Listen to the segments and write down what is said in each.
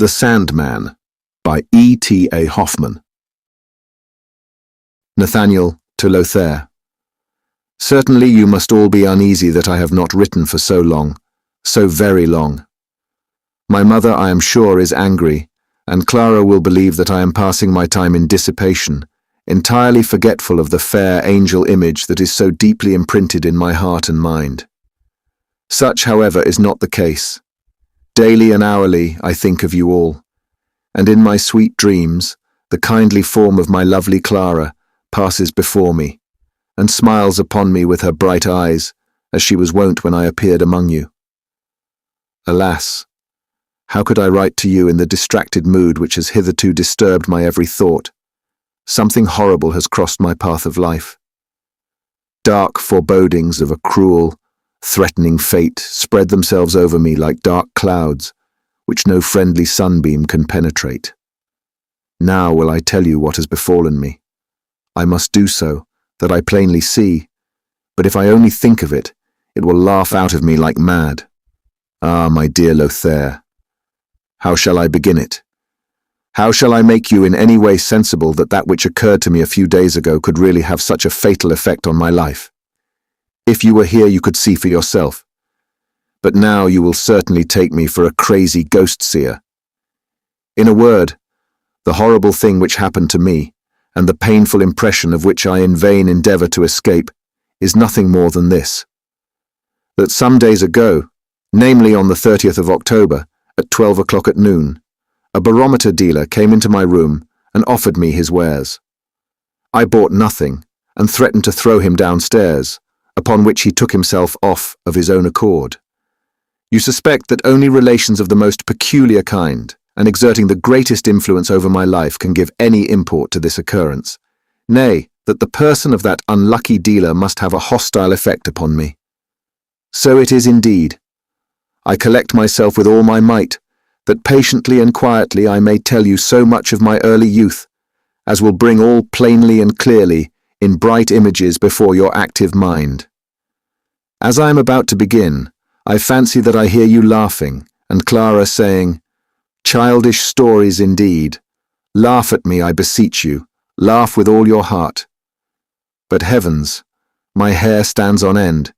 The Sandman by E.T.A. Hoffmann. Nathaniel to Lothair. Certainly you must all be uneasy that I have not written for so long, so very long. My mother, I am sure, is angry, and Clara will believe that I am passing my time in dissipation, entirely forgetful of the fair angel image that is so deeply imprinted in my heart and mind. Such, however, is not the case. Daily and hourly I think of you all, and in my sweet dreams the kindly form of my lovely Clara passes before me, and smiles upon me with her bright eyes, as she was wont when I appeared among you. Alas, how could I write to you in the distracted mood which has hitherto disturbed my every thought? Something horrible has crossed my path of life. Dark forebodings of a cruel, threatening fate spread themselves over me like dark clouds, which no friendly sunbeam can penetrate. Now will I tell you what has befallen me. I must do so, that I plainly see, but if I only think of it, it will laugh out of me like mad. Ah, my dear Lothair, how shall I begin it? How shall I make you in any way sensible that that which occurred to me a few days ago could really have such a fatal effect on my life? If you were here, you could see for yourself. But now you will certainly take me for a crazy ghost-seer. In a word, the horrible thing which happened to me, and the painful impression of which I in vain endeavour to escape, is nothing more than this: that some days ago, namely on the 30th of October, at 12 o'clock at noon, a barometer dealer came into my room and offered me his wares. I bought nothing, and threatened to throw him downstairs, upon which he took himself off of his own accord. You suspect that only relations of the most peculiar kind, and exerting the greatest influence over my life, can give any import to this occurrence. Nay, that the person of that unlucky dealer must have a hostile effect upon me. So it is indeed. I collect myself with all my might, that patiently and quietly I may tell you so much of my early youth, as will bring all plainly and clearly in bright images before your active mind. As I am about to begin, I fancy that I hear you laughing, and Clara saying, "Childish stories indeed. Laugh at me, I beseech you. Laugh with all your heart." But heavens, my hair stands on end,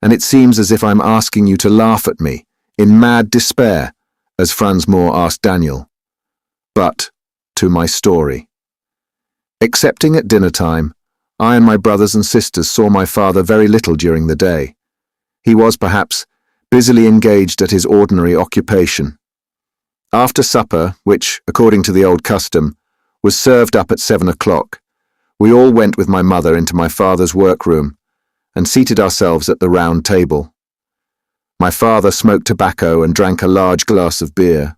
and it seems as if I'm asking you to laugh at me, in mad despair, as Franz Moore asked Daniel. But to my story. Excepting at dinner time, I and my brothers and sisters saw my father very little during the day. He was, perhaps, busily engaged at his ordinary occupation. After supper, which, according to the old custom, was served up at 7 o'clock, we all went with my mother into my father's workroom and seated ourselves at the round table. My father smoked tobacco and drank a large glass of beer.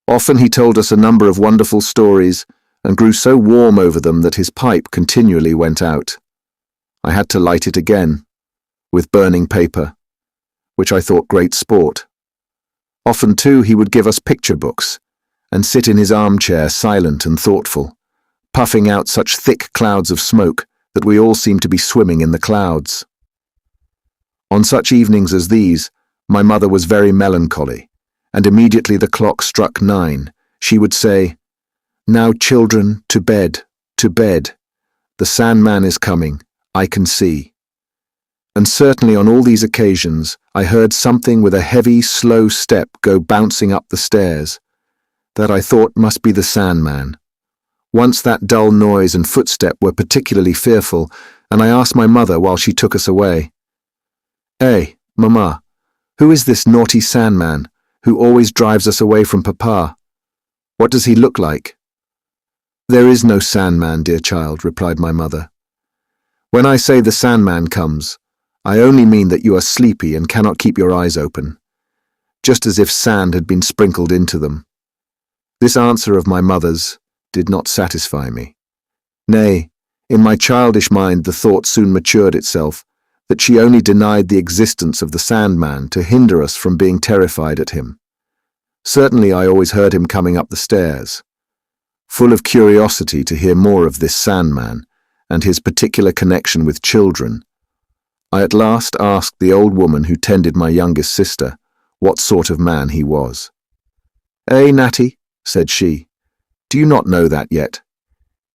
Often he told us a number of wonderful stories and grew so warm over them that his pipe continually went out. I had to light it again, with burning paper, which I thought great sport. Often, too, he would give us picture books, and sit in his armchair silent and thoughtful, puffing out such thick clouds of smoke that we all seemed to be swimming in the clouds. On such evenings as these, my mother was very melancholy, and immediately the clock struck 9, she would say, "Now, children, to bed, to bed. The Sandman is coming, I can see." And certainly on all these occasions I heard something with a heavy, slow step go bouncing up the stairs, that I thought must be the Sandman. Once that dull noise and footstep were particularly fearful, and I asked my mother while she took us away, "Eh, Mamma, who is this naughty Sandman, who always drives us away from Papa? What does he look like?" "There is no Sandman, dear child," replied my mother. "When I say the Sandman comes, I only mean that you are sleepy and cannot keep your eyes open, just as if sand had been sprinkled into them." This answer of my mother's did not satisfy me. Nay, in my childish mind the thought soon matured itself that she only denied the existence of the Sandman to hinder us from being terrified at him. Certainly I always heard him coming up the stairs. Full of curiosity to hear more of this Sandman and his particular connection with children, I at last asked the old woman who tended my youngest sister what sort of man he was. "Eh, Natty," said she, "do you not know that yet?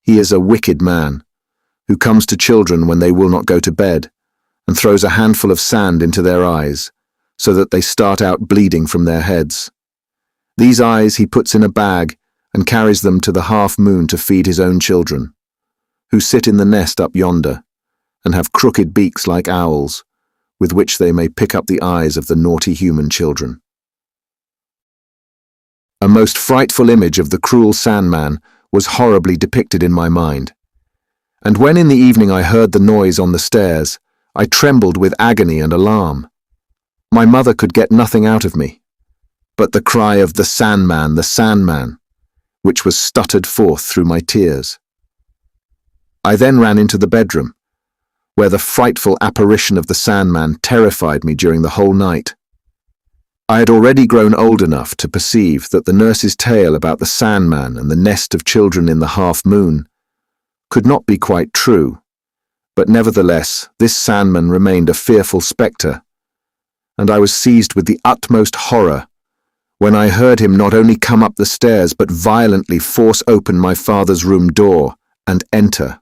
He is a wicked man, who comes to children when they will not go to bed, and throws a handful of sand into their eyes, so that they start out bleeding from their heads. These eyes he puts in a bag and carries them to the half-moon to feed his own children, who sit in the nest up yonder, and have crooked beaks like owls, with which they may pick up the eyes of the naughty human children." A most frightful image of the cruel Sandman was horribly depicted in my mind, and when in the evening I heard the noise on the stairs, I trembled with agony and alarm. My mother could get nothing out of me, but the cry of the Sandman, which was stuttered forth through my tears. I then ran into the bedroom, where the frightful apparition of the Sandman terrified me during the whole night. I had already grown old enough to perceive that the nurse's tale about the Sandman and the nest of children in the half-moon could not be quite true, but nevertheless this Sandman remained a fearful spectre, and I was seized with the utmost horror when I heard him not only come up the stairs but violently force open my father's room door and enter.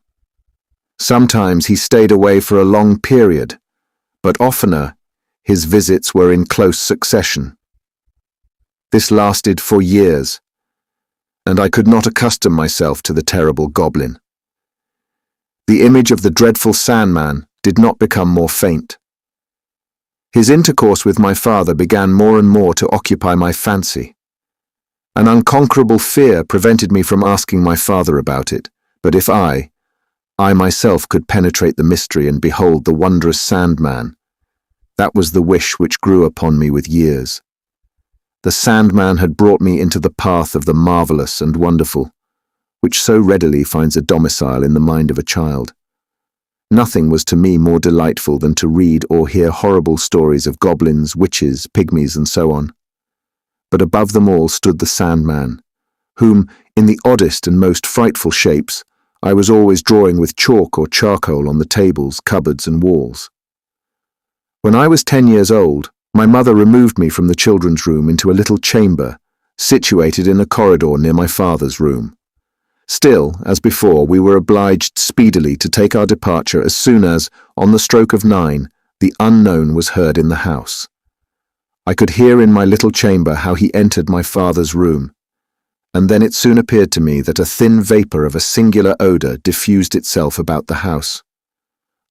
Sometimes he stayed away for a long period, but oftener his visits were in close succession. This lasted for years, and I could not accustom myself to the terrible goblin. The image of the dreadful Sandman did not become more faint. His intercourse with my father began more and more to occupy my fancy. An unconquerable fear prevented me from asking my father about it, but if I myself could penetrate the mystery and behold the wondrous Sandman, that was the wish which grew upon me with years. The Sandman had brought me into the path of the marvelous and wonderful, which so readily finds a domicile in the mind of a child. Nothing was to me more delightful than to read or hear horrible stories of goblins, witches, pygmies, and so on. But above them all stood the Sandman, whom, in the oddest and most frightful shapes, I was always drawing with chalk or charcoal on the tables, cupboards, and walls. When I was 10 years old, my mother removed me from the children's room into a little chamber situated in a corridor near my father's room. Still, as before, we were obliged speedily to take our departure as soon as, on the stroke of 9, the unknown was heard in the house. I could hear in my little chamber how he entered my father's room, and then it soon appeared to me that a thin vapour of a singular odour diffused itself about the house.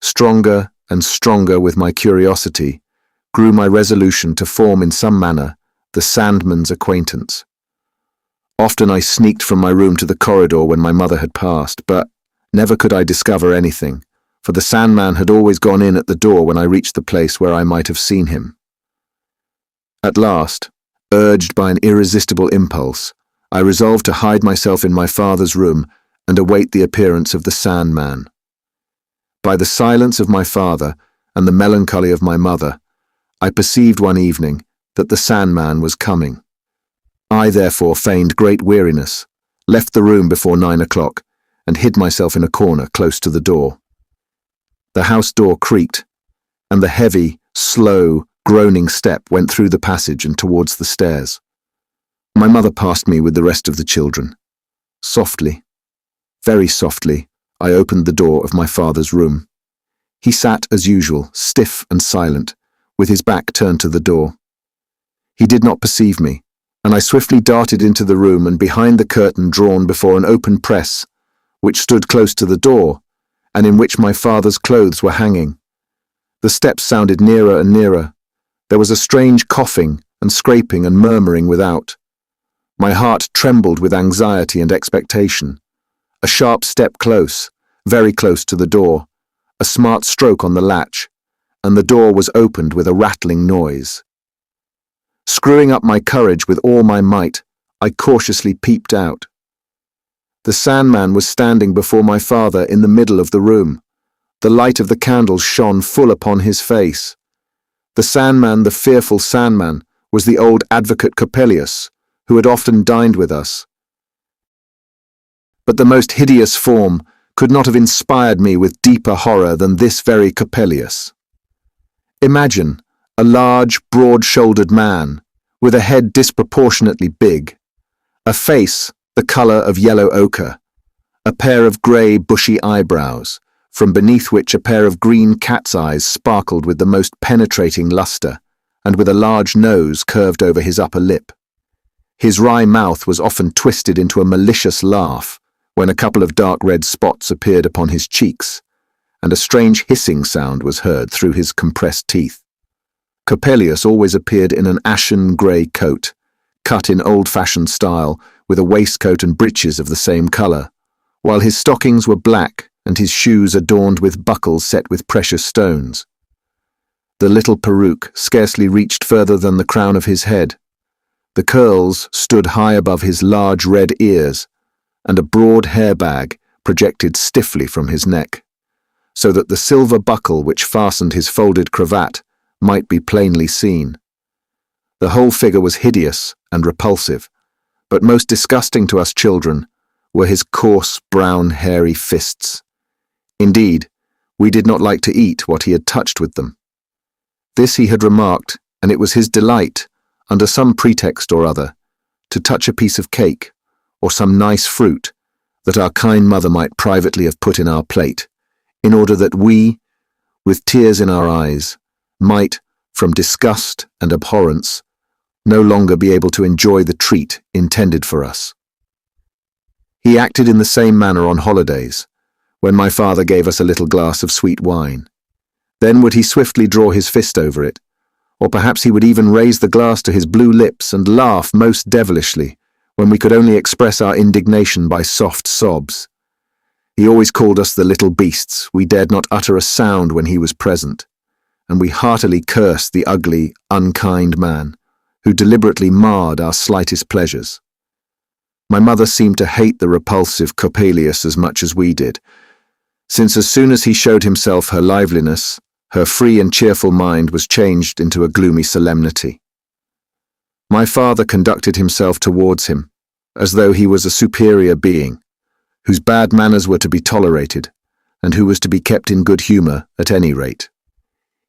Stronger and stronger with my curiosity grew my resolution to form in some manner the Sandman's acquaintance. Often I sneaked from my room to the corridor when my mother had passed, but never could I discover anything, for the Sandman had always gone in at the door when I reached the place where I might have seen him. At last, urged by an irresistible impulse, I resolved to hide myself in my father's room and await the appearance of the Sandman. By the silence of my father and the melancholy of my mother, I perceived one evening that the Sandman was coming. I therefore feigned great weariness, left the room before 9 o'clock, and hid myself in a corner close to the door. The house door creaked, and the heavy, slow, groaning step went through the passage and towards the stairs. My mother passed me with the rest of the children. Softly, very softly, I opened the door of my father's room. He sat as usual, stiff and silent, with his back turned to the door. He did not perceive me, and I swiftly darted into the room and behind the curtain drawn before an open press, which stood close to the door, and in which my father's clothes were hanging. The steps sounded nearer and nearer. There was a strange coughing and scraping and murmuring without. My heart trembled with anxiety and expectation. A sharp step close, very close to the door, a smart stroke on the latch, and the door was opened with a rattling noise. Screwing up my courage with all my might, I cautiously peeped out. The Sandman was standing before my father in the middle of the room. The light of the candles shone full upon his face. The Sandman, the fearful Sandman, was the old advocate Coppelius, who had often dined with us. But the most hideous form could not have inspired me with deeper horror than this very Coppelius. Imagine a large, broad-shouldered man, with a head disproportionately big A face, the colour of yellow ochre. A pair of grey, bushy eyebrows, from beneath which a pair of green cat's eyes sparkled with the most penetrating lustre, and with a large nose curved over his upper lip. His wry mouth was often twisted into a malicious laugh when a couple of dark red spots appeared upon his cheeks, and a strange hissing sound was heard through his compressed teeth. Coppelius always appeared in an ashen grey coat, cut in old-fashioned style, with a waistcoat and breeches of the same colour, while his stockings were black and his shoes adorned with buckles set with precious stones. The little peruke scarcely reached further than the crown of his head. The curls stood high above his large red ears, and a broad hair bag projected stiffly from his neck, so that the silver buckle which fastened his folded cravat might be plainly seen. The whole figure was hideous and repulsive, but most disgusting to us children were his coarse, brown, hairy fists. Indeed, we did not like to eat what he had touched with them. This he had remarked, and it was his delight, under some pretext or other, to touch a piece of cake, or some nice fruit, that our kind mother might privately have put in our plate, in order that we, with tears in our eyes, might, from disgust and abhorrence, no longer be able to enjoy the treat intended for us. He acted in the same manner on holidays, when my father gave us a little glass of sweet wine. Then would he swiftly draw his fist over it, or perhaps he would even raise the glass to his blue lips and laugh most devilishly, when we could only express our indignation by soft sobs. He always called us the little beasts. We dared not utter a sound when he was present, and we heartily cursed the ugly, unkind man, who deliberately marred our slightest pleasures. My mother seemed to hate the repulsive Coppelius as much as we did, since as soon as he showed himself her liveliness, her free and cheerful mind was changed into a gloomy solemnity. My father conducted himself towards him, as though he was a superior being, whose bad manners were to be tolerated, and who was to be kept in good humour at any rate.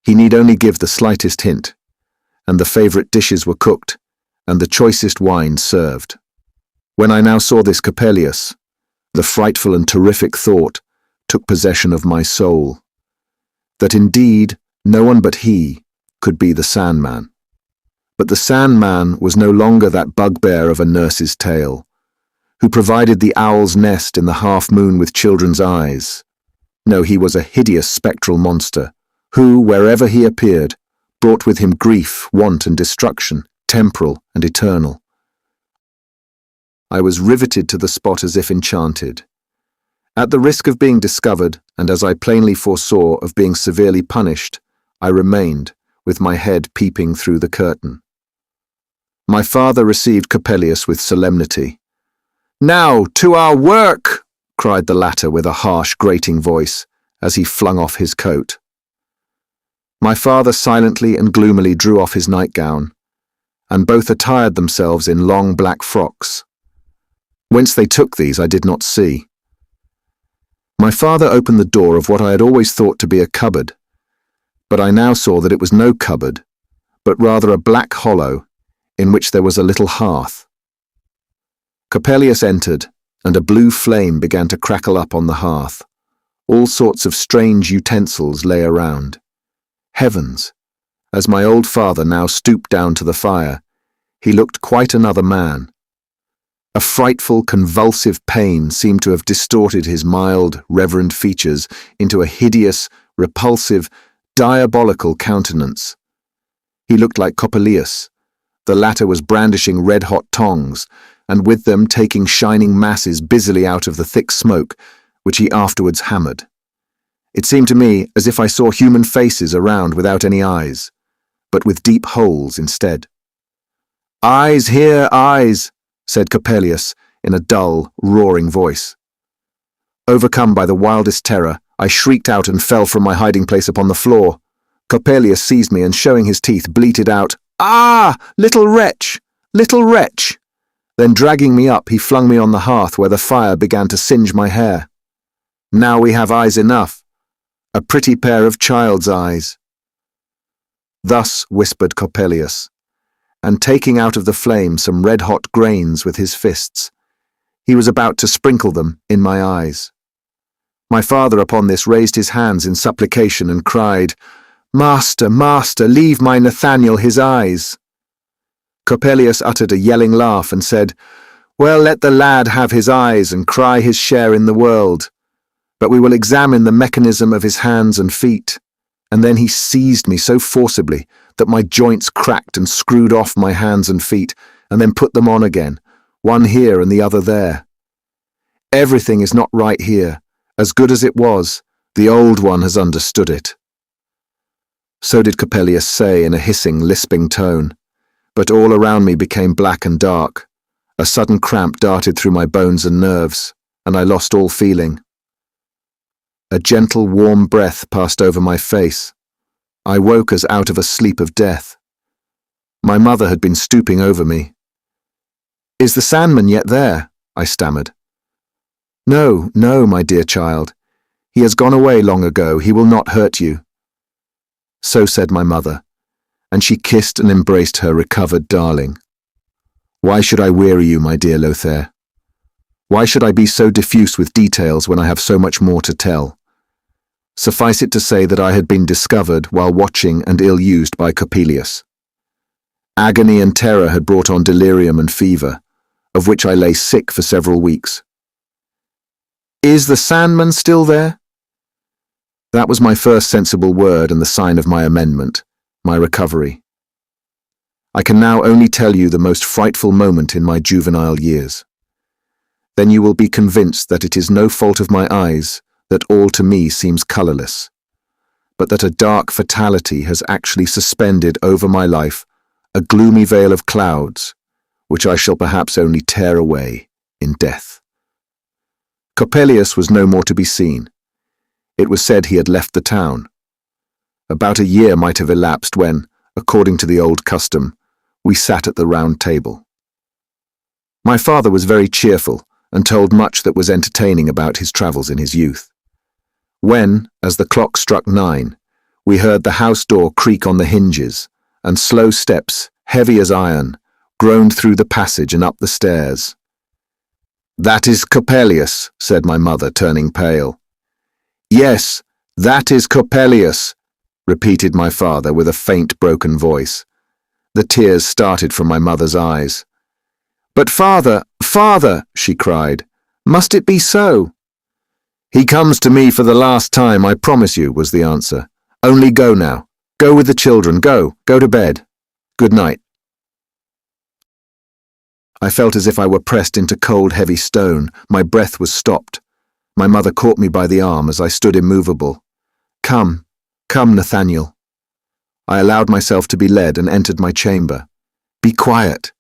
He need only give the slightest hint, and the favourite dishes were cooked, and the choicest wine served. When I now saw this Coppelius, the frightful and terrific thought took possession of my soul, that indeed no one but he could be the Sandman. But the Sandman was no longer that bugbear of a nurse's tale, who provided the owl's nest in the half-moon with children's eyes. No, he was a hideous spectral monster, who, wherever he appeared, brought with him grief, want, and destruction, temporal and eternal. I was riveted to the spot as if enchanted. At the risk of being discovered, and as I plainly foresaw of being severely punished, I remained, with my head peeping through the curtain. My father received Coppelius with solemnity. "Now, to our work!" cried the latter with a harsh, grating voice, as he flung off his coat. My father silently and gloomily drew off his nightgown, and both attired themselves in long black frocks. Whence they took these I did not see. My father opened the door of what I had always thought to be a cupboard, but I now saw that it was no cupboard, but rather a black hollow, in which there was a little hearth. Coppelius entered, and a blue flame began to crackle up on the hearth. All sorts of strange utensils lay around. Heavens! As my old father now stooped down to the fire, he looked quite another man. A frightful, convulsive pain seemed to have distorted his mild, reverend features into a hideous, repulsive, diabolical countenance. He looked like Coppelius. The latter was brandishing red-hot tongs, and with them taking shining masses busily out of the thick smoke, which he afterwards hammered. It seemed to me as if I saw human faces around without any eyes, but with deep holes instead. "Eyes here, eyes!" said Coppelius in a dull, roaring voice. Overcome by the wildest terror, I shrieked out and fell from my hiding place upon the floor. Coppelius seized me and, showing his teeth, bleated out, "Ah, little wretch! Little wretch!" Then, dragging me up, he flung me on the hearth where the fire began to singe my hair. "Now we have eyes enough. A pretty pair of child's eyes." Thus whispered Coppelius, and taking out of the flame some red-hot grains with his fists. He was about to sprinkle them in my eyes. My father upon this raised his hands in supplication and cried, "Master, master, leave my Nathaniel his eyes." Coppelius uttered a yelling laugh and said, "Well, let the lad have his eyes and cry his share in the world, but we will examine the mechanism of his hands and feet." And then he seized me so forcibly that my joints cracked and screwed off my hands and feet, and then put them on again, one here and the other there. "Everything is not right here. As good as it was, the old one has understood it." So did Coppelius say in a hissing, lisping tone, but all around me became black and dark. A sudden cramp darted through my bones and nerves, and I lost all feeling. A gentle, warm breath passed over my face. I woke as out of a sleep of death. My mother had been stooping over me. "Is the Sandman yet there?" I stammered. "No, no, my dear child. He has gone away long ago. He will not hurt you." So said my mother, and she kissed and embraced her recovered darling. Why should I weary you, my dear Lothair? Why should I be so diffuse with details when I have so much more to tell? Suffice it to say that I had been discovered while watching and ill-used by Coppelius. Agony and terror had brought on delirium and fever, of which I lay sick for several weeks. "Is the Sandman still there?" That was my first sensible word and the sign of my amendment, my recovery. I can now only tell you the most frightful moment in my juvenile years. Then you will be convinced that it is no fault of my eyes that all to me seems colourless, but that a dark fatality has actually suspended over my life a gloomy veil of clouds, which I shall perhaps only tear away in death. Coppelius was no more to be seen. It was said he had left the town. About a year might have elapsed when, according to the old custom, we sat at the round table. My father was very cheerful and told much that was entertaining about his travels in his youth. When, as the clock struck 9, we heard the house door creak on the hinges, and slow steps, heavy as iron, groaned through the passage and up the stairs. "That is Coppelius," said my mother, turning pale. "Yes, that is Coppelius," repeated my father with a faint, broken voice. The tears started from my mother's eyes. "But father, father," she cried, "must it be so?" "He comes to me for the last time, I promise you," was the answer. "Only go now. Go with the children. Go to bed. Good night." I felt as if I were pressed into cold, heavy stone. My breath was stopped. My mother caught me by the arm as I stood immovable. Come, Nathaniel." I allowed myself to be led and entered my chamber. Be quiet,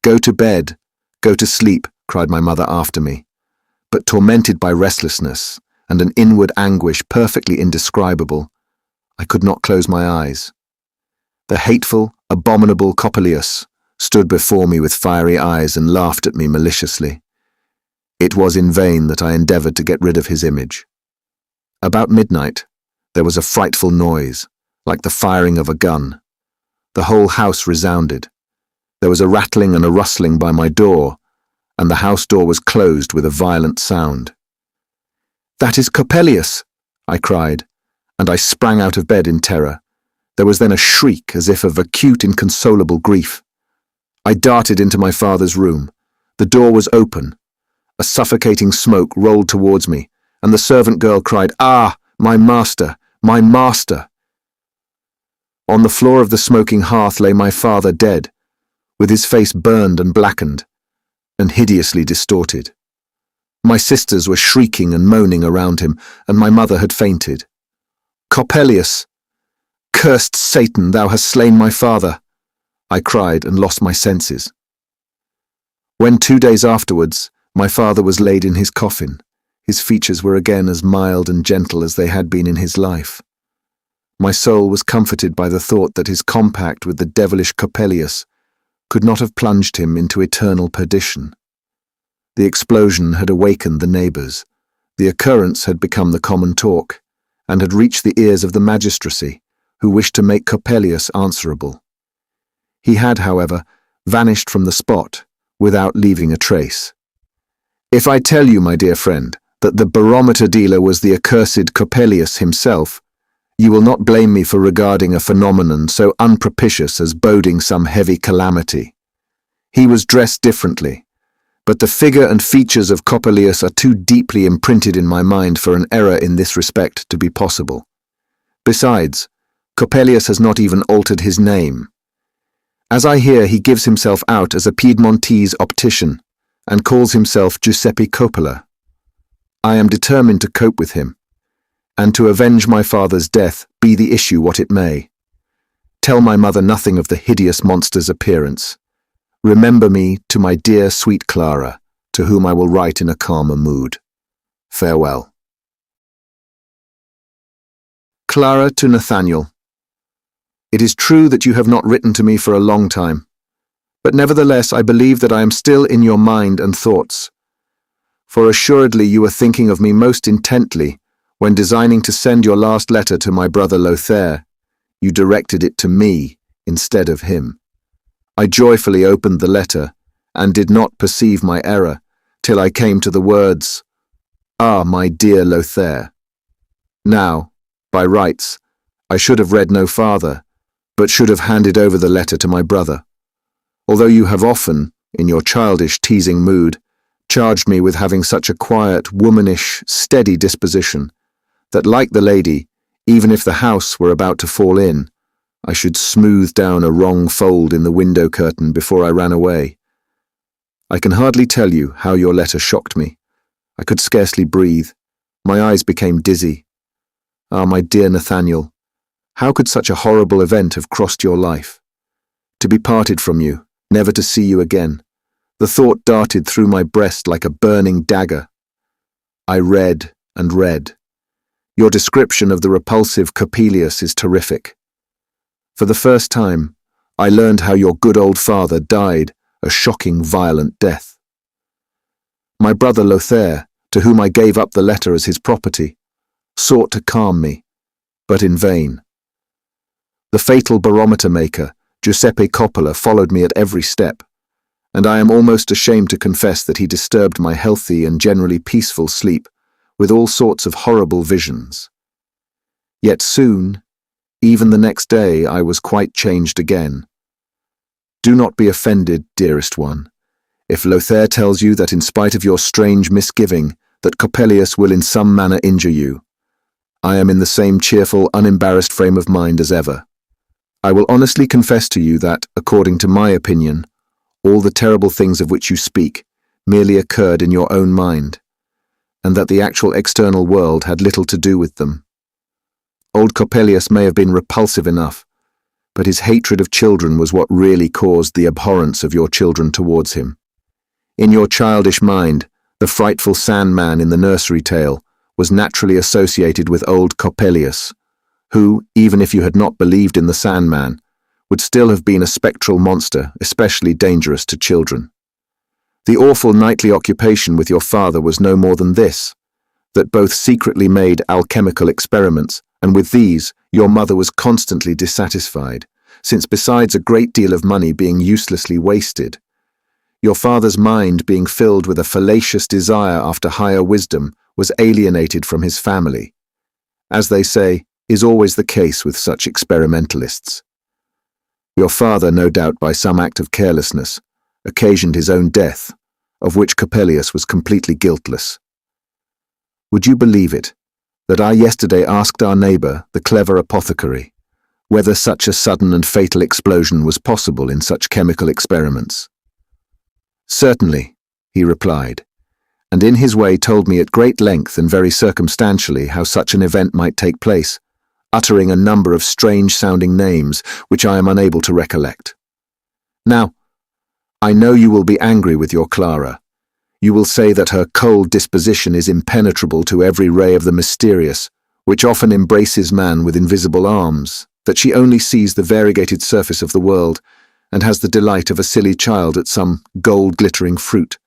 go to bed, go to sleep," cried my mother after me. But tormented by restlessness and an inward anguish perfectly indescribable, I could not close my eyes. The hateful, abominable Coppelius stood before me with fiery eyes and laughed at me maliciously. It was in vain that I endeavoured to get rid of his image. About midnight, there was a frightful noise, like the firing of a gun. The whole house resounded. There was a rattling and a rustling by my door, and the house door was closed with a violent sound. "That is Coppelius," I cried, and I sprang out of bed in terror. There was then a shriek as if of acute, inconsolable grief. I darted into my father's room. The door was open. A suffocating smoke rolled towards me, and the servant girl cried, "Ah, my master, my master!" On the floor of the smoking hearth lay my father dead, with his face burned and blackened, and hideously distorted. My sisters were shrieking and moaning around him, and my mother had fainted. "Coppelius! Cursed Satan, thou hast slain my father!" I cried and lost my senses. When 2 days afterwards, my father was laid in his coffin, his features were again as mild and gentle as they had been in his life. My soul was comforted by the thought that his compact with the devilish Coppelius could not have plunged him into eternal perdition. The explosion had awakened the neighbours. The occurrence had become the common talk, and had reached the ears of the magistracy, who wished to make Coppelius answerable. He had, however, vanished from the spot without leaving a trace. If I tell you, my dear friend, that the barometer dealer was the accursed Coppelius himself, you will not blame me for regarding a phenomenon so unpropitious as boding some heavy calamity. He was dressed differently, but the figure and features of Coppelius are too deeply imprinted in my mind for an error in this respect to be possible. Besides, Coppelius has not even altered his name. As I hear, he gives himself out as a Piedmontese optician and calls himself Giuseppe Coppola. I am determined to cope with him, and to avenge my father's death, be the issue what it may. Tell my mother nothing of the hideous monster's appearance. Remember me to my dear sweet Clara, to whom I will write in a calmer mood. Farewell. Clara to Nathaniel. It is true that you have not written to me for a long time, but nevertheless I believe that I am still in your mind and thoughts. For assuredly you were thinking of me most intently when designing to send your last letter to my brother Lothair. You directed it to me instead of him. I joyfully opened the letter and did not perceive my error till I came to the words, "Ah, my dear Lothair." Now, by rights, I should have read no farther, but should have handed over the letter to my brother. Although you have often, in your childish, teasing mood, charged me with having such a quiet, womanish, steady disposition, that like the lady, even if the house were about to fall in, I should smooth down a wrong fold in the window curtain before I ran away. I can hardly tell you how your letter shocked me. I could scarcely breathe. My eyes became dizzy. Ah, my dear Nathaniel, how could such a horrible event have crossed your life? To be parted from you, never to see you again. The thought darted through my breast like a burning dagger. I read and read. Your description of the repulsive Coppelius is terrific. For the first time, I learned how your good old father died a shocking, violent death. My brother Lothair, to whom I gave up the letter as his property, sought to calm me, but in vain. The fatal barometer maker, Giuseppe Coppola, followed me at every step, and I am almost ashamed to confess that he disturbed my healthy and generally peaceful sleep with all sorts of horrible visions. Yet soon, even the next day, I was quite changed again. Do not be offended, dearest one, if Lothair tells you that in spite of your strange misgiving, that Coppelius will in some manner injure you. I am in the same cheerful, unembarrassed frame of mind as ever. I will honestly confess to you that, according to my opinion, all the terrible things of which you speak merely occurred in your own mind, and that the actual external world had little to do with them. Old Coppelius may have been repulsive enough, but his hatred of children was what really caused the abhorrence of your children towards him. In your childish mind, the frightful Sandman in the nursery tale was naturally associated with old Coppelius, who, even if you had not believed in the Sandman, would still have been a spectral monster, especially dangerous to children. The awful nightly occupation with your father was no more than this, that both secretly made alchemical experiments, and with these your mother was constantly dissatisfied, since besides a great deal of money being uselessly wasted, your father's mind being filled with a fallacious desire after higher wisdom was alienated from his family, as they say, is always the case with such experimentalists. Your father, no doubt by some act of carelessness, occasioned his own death, of which Coppelius was completely guiltless. Would you believe it, that I yesterday asked our neighbour, the clever apothecary, whether such a sudden and fatal explosion was possible in such chemical experiments? Certainly, he replied, and in his way told me at great length and very circumstantially how such an event might take place, uttering a number of strange-sounding names which I am unable to recollect. Now, I know you will be angry with your Clara. You will say that her cold disposition is impenetrable to every ray of the mysterious, which often embraces man with invisible arms, that she only sees the variegated surface of the world, and has the delight of a silly child at some gold-glittering fruit,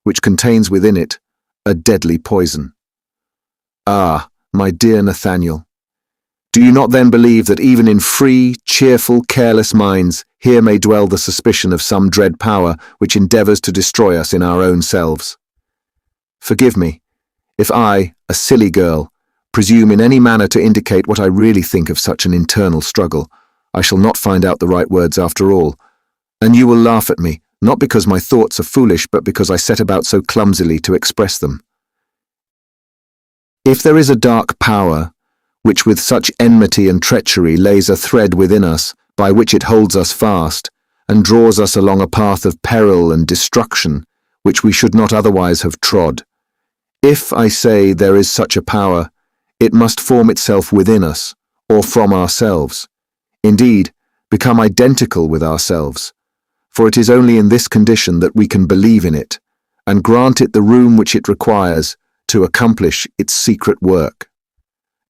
which contains within it a deadly poison. Ah, my dear Nathaniel, do you not then believe that even in free, cheerful, careless minds, here may dwell the suspicion of some dread power which endeavours to destroy us in our own selves. Forgive me, if I, a silly girl, presume in any manner to indicate what I really think of such an internal struggle. I shall not find out the right words after all, and you will laugh at me, not because my thoughts are foolish, but because I set about so clumsily to express them. If there is a dark power, which with such enmity and treachery lays a thread within us, by which it holds us fast, and draws us along a path of peril and destruction, which we should not otherwise have trod. If, I say, there is such a power, it must form itself within us, or from ourselves. Indeed, become identical with ourselves, for it is only in this condition that we can believe in it, and grant it the room which it requires to accomplish its secret work.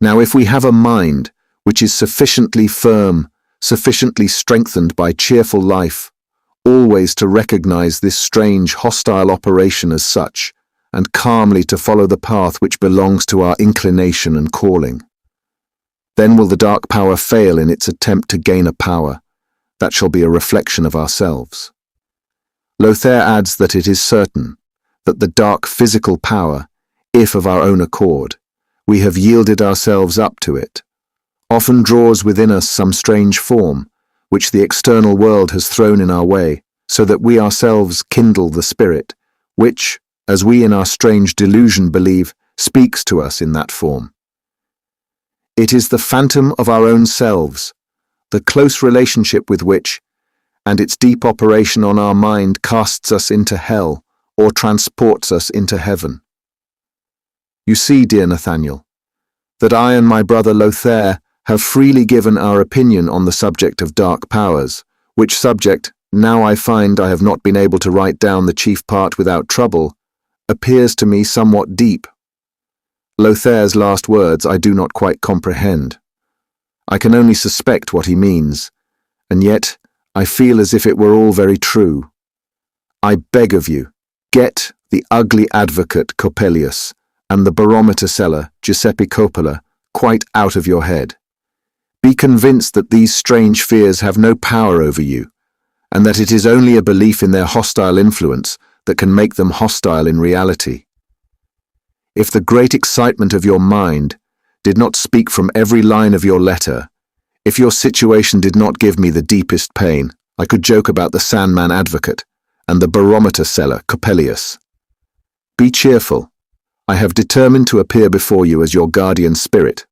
Now, if we have a mind which is sufficiently firm, sufficiently strengthened by cheerful life, always to recognize this strange hostile operation as such, and calmly to follow the path which belongs to our inclination and calling, then will the dark power fail in its attempt to gain a power that shall be a reflection of ourselves. Lothair adds that it is certain that the dark physical power, if of our own accord we have yielded ourselves up to it, often draws within us some strange form, which the external world has thrown in our way, so that we ourselves kindle the spirit, which, as we in our strange delusion believe, speaks to us in that form. It is the phantom of our own selves, the close relationship with which, and its deep operation on our mind casts us into hell, or transports us into heaven. You see, dear Nathaniel, that I and my brother Lothair have freely given our opinion on the subject of dark powers, which subject, now I find I have not been able to write down the chief part without trouble, appears to me somewhat deep. Lothair's last words I do not quite comprehend. I can only suspect what he means, and yet I feel as if it were all very true. I beg of you, get the ugly advocate Coppelius and the barometer seller Giuseppe Coppola quite out of your head. Be convinced that these strange fears have no power over you, and that it is only a belief in their hostile influence that can make them hostile in reality. If the great excitement of your mind did not speak from every line of your letter, if your situation did not give me the deepest pain, I could joke about the Sandman advocate and the barometer seller Coppelius. Be cheerful. I have determined to appear before you as your guardian spirit,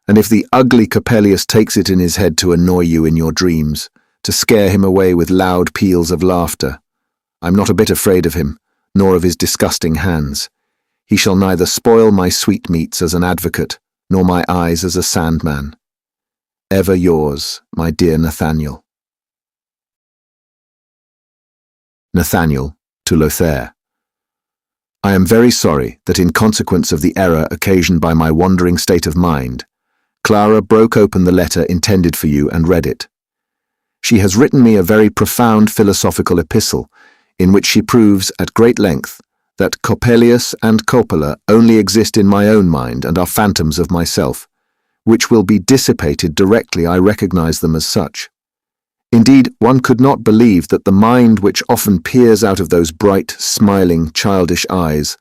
and if the ugly Coppelius takes it in his head to annoy you in your dreams, to scare him away with loud peals of laughter, I'm not a bit afraid of him, nor of his disgusting hands. He shall neither spoil my sweetmeats as an advocate, nor my eyes as a Sandman. Ever yours, my dear Nathaniel. Nathaniel to Lothair. I am very sorry that in consequence of the error occasioned by my wandering state of mind, Clara broke open the letter intended for you and read it. She has written me a very profound philosophical epistle, in which she proves at great length that Coppelius and Coppola only exist in my own mind and are phantoms of myself, which will be dissipated directly I recognize them as such. Indeed, one could not believe that the mind which often peers out of those bright, smiling, childish eyes,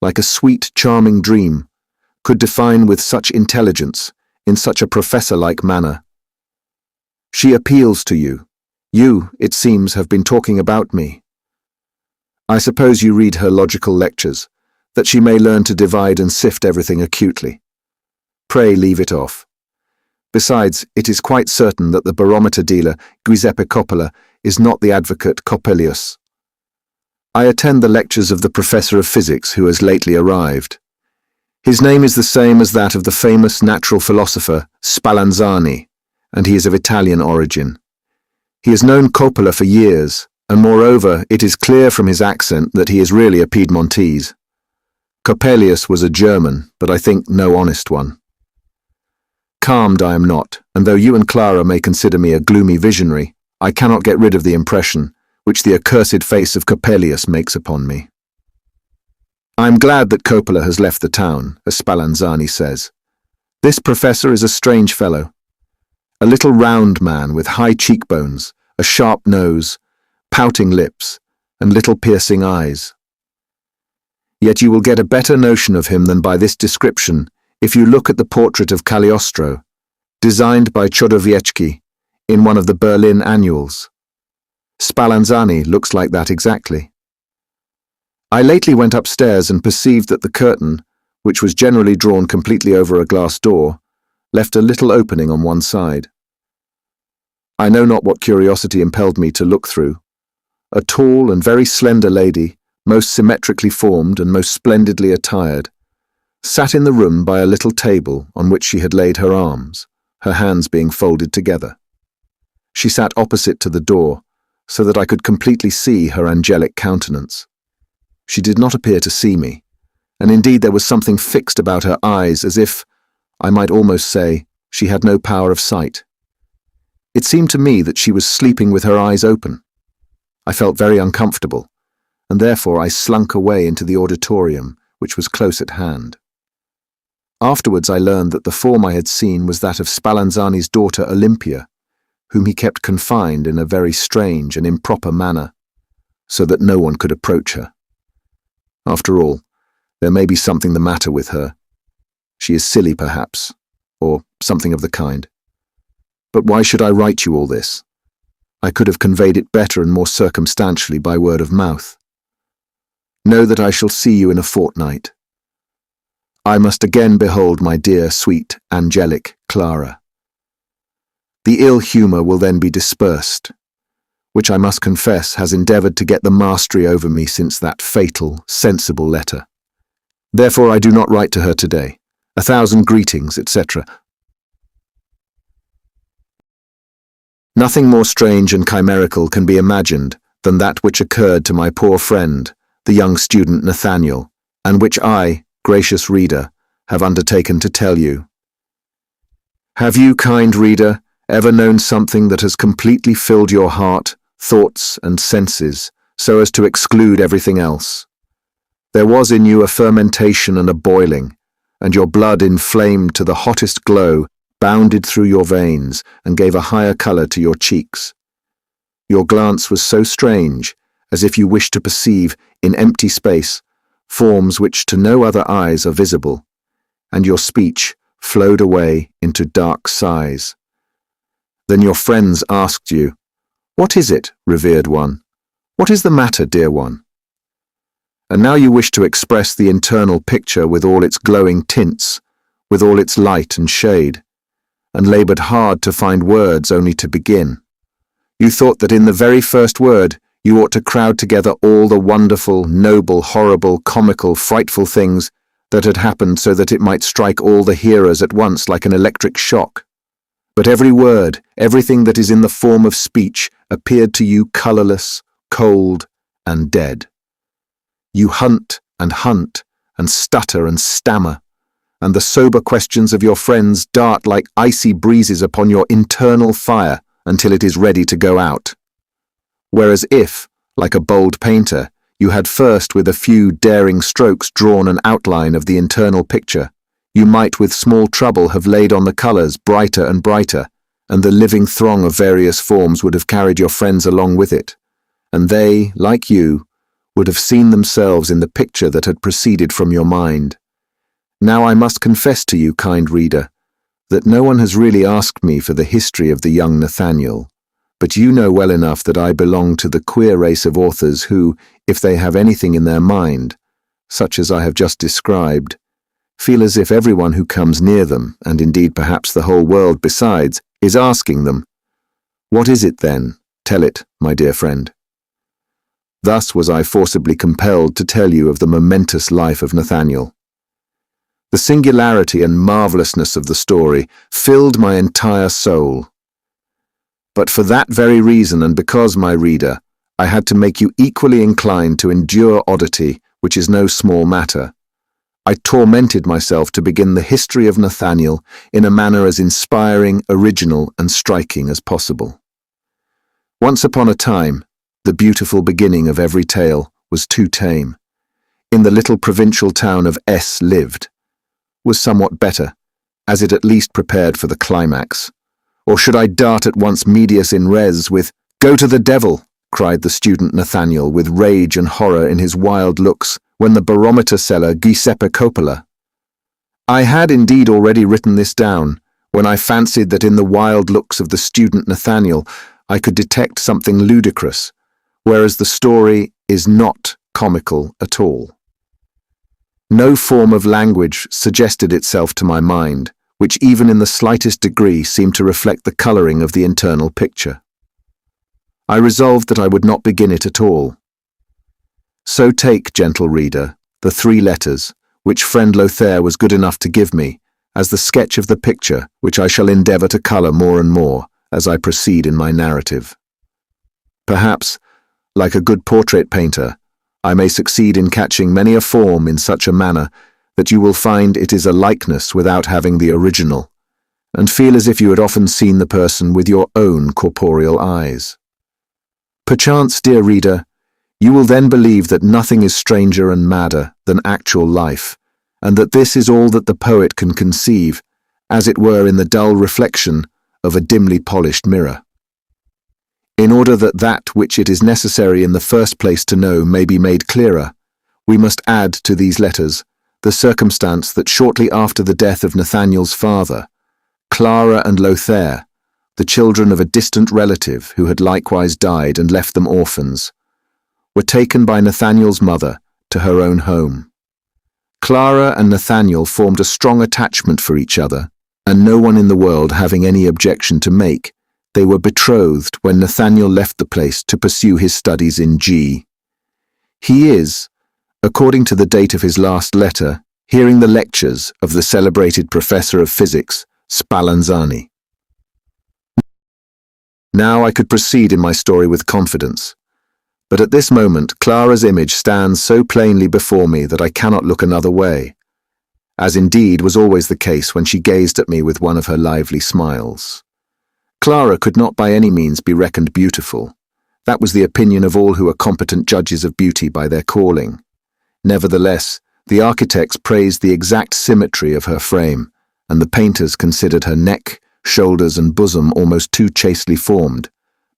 like a sweet, charming dream, could define with such intelligence, in such a professor-like manner. She appeals to you. You, it seems, have been talking about me. I suppose you read her logical lectures, that she may learn to divide and sift everything acutely. Pray leave it off. Besides, it is quite certain that the barometer dealer, Giuseppe Coppola, is not the advocate Coppelius. I attend the lectures of the professor of physics who has lately arrived. His name is the same as that of the famous natural philosopher Spallanzani, and he is of Italian origin. He has known Coppola for years, and moreover, it is clear from his accent that he is really a Piedmontese. Coppelius was a German, but I think no honest one. Calmed I am not, and though you and Clara may consider me a gloomy visionary, I cannot get rid of the impression which the accursed face of Coppelius makes upon me. I am glad that Coppola has left the town, as Spallanzani says. This professor is a strange fellow. A little round man with high cheekbones, a sharp nose, pouting lips, and little piercing eyes. Yet you will get a better notion of him than by this description if you look at the portrait of Cagliostro, designed by Chodowiecki in one of the Berlin annuals. Spallanzani looks like that exactly. I lately went upstairs and perceived that the curtain, which was generally drawn completely over a glass door, left a little opening on one side. I know not what curiosity impelled me to look through. A tall and very slender lady, most symmetrically formed and most splendidly attired, sat in the room by a little table on which she had laid her arms, her hands being folded together. She sat opposite to the door, so that I could completely see her angelic countenance. She did not appear to see me, and indeed there was something fixed about her eyes, as if, I might almost say, she had no power of sight. It seemed to me that she was sleeping with her eyes open. I felt very uncomfortable, and therefore I slunk away into the auditorium, which was close at hand. Afterwards I learned that the form I had seen was that of Spallanzani's daughter Olympia, whom he kept confined in a very strange and improper manner, so that no one could approach her. After all, there may be something the matter with her. She is silly, perhaps, or something of the kind. But why should I write you all this? I could have conveyed it better and more circumstantially by word of mouth. Know that I shall see you in a fortnight. I must again behold my dear, sweet, angelic Clara. The ill humour will then be dispersed, which I must confess has endeavoured to get the mastery over me since that fatal, sensible letter. Therefore I do not write to her today. 1,000 greetings, etc. Nothing more strange and chimerical can be imagined than that which occurred to my poor friend, the young student Nathaniel, and which I, gracious reader, have undertaken to tell you. Have you, kind reader, ever known something that has completely filled your heart, thoughts, and senses, so as to exclude everything else? There was in you a fermentation and a boiling, and your blood inflamed to the hottest glow bounded through your veins and gave a higher colour to your cheeks. Your glance was so strange, as if you wished to perceive, in empty space, forms which to no other eyes are visible, and your speech flowed away into dark sighs. Then your friends asked you, "What is it, revered one? What is the matter, dear one?" And now you wish to express the internal picture with all its glowing tints, with all its light and shade, and laboured hard to find words only to begin. You thought that in the very first word you ought to crowd together all the wonderful, noble, horrible, comical, frightful things that had happened so that it might strike all the hearers at once like an electric shock. But every word, everything that is in the form of speech, appeared to you colourless, cold, and dead. You hunt and stutter and stammer, and the sober questions of your friends dart like icy breezes upon your internal fire until it is ready to go out. Whereas if, like a bold painter, you had first with a few daring strokes drawn an outline of the internal picture, you might with small trouble have laid on the colours brighter and brighter, and the living throng of various forms would have carried your friends along with it, and they, like you, would have seen themselves in the picture that had proceeded from your mind. Now I must confess to you, kind reader, that no one has really asked me for the history of the young Nathaniel, but you know well enough that I belong to the queer race of authors who, if they have anything in their mind, such as I have just described, feel as if everyone who comes near them, and indeed perhaps the whole world besides, is asking them, "What is it then? Tell it, my dear friend." Thus was I forcibly compelled to tell you of the momentous life of Nathaniel. The singularity and marvellousness of the story filled my entire soul. But for that very reason, and because, my reader, I had to make you equally inclined to endure oddity, which is no small matter, I tormented myself to begin the history of Nathaniel in a manner as inspiring, original, and striking as possible. Once upon a time, the beautiful beginning of every tale was too tame. In the little provincial town of S lived, was somewhat better, as it at least prepared for the climax. Or should I dart at once medias in res with "Go to the devil!" cried the student Nathaniel with rage and horror in his wild looks when the barometer seller Giuseppe Coppola. I had indeed already written this down, when I fancied that in the wild looks of the student Nathaniel I could detect something ludicrous, whereas the story is not comical at all. No form of language suggested itself to my mind, which even in the slightest degree seemed to reflect the colouring of the internal picture. I resolved that I would not begin it at all. So take, gentle reader, the 3 letters, which friend Lothair was good enough to give me, as the sketch of the picture which I shall endeavour to colour more and more as I proceed in my narrative. Perhaps, like a good portrait painter, I may succeed in catching many a form in such a manner that you will find it is a likeness without having the original, and feel as if you had often seen the person with your own corporeal eyes. Perchance, dear reader, you will then believe that nothing is stranger and madder than actual life, and that this is all that the poet can conceive, as it were in the dull reflection of a dimly polished mirror. In order that that which it is necessary in the first place to know may be made clearer, we must add to these letters the circumstance that shortly after the death of Nathaniel's father, Clara and Lothair, the children of a distant relative who had likewise died and left them orphans, were taken by Nathaniel's mother to her own home. Clara and Nathaniel formed a strong attachment for each other, and no one in the world having any objection to make, they were betrothed when Nathaniel left the place to pursue his studies in G. He is, according to the date of his last letter, hearing the lectures of the celebrated professor of physics, Spallanzani. Now I could proceed in my story with confidence. But at this moment Clara's image stands so plainly before me that I cannot look another way, as indeed was always the case when she gazed at me with one of her lively smiles. Clara could not by any means be reckoned beautiful. That was the opinion of all who are competent judges of beauty by their calling. Nevertheless, the architects praised the exact symmetry of her frame, and the painters considered her neck, shoulders and bosom almost too chastely formed.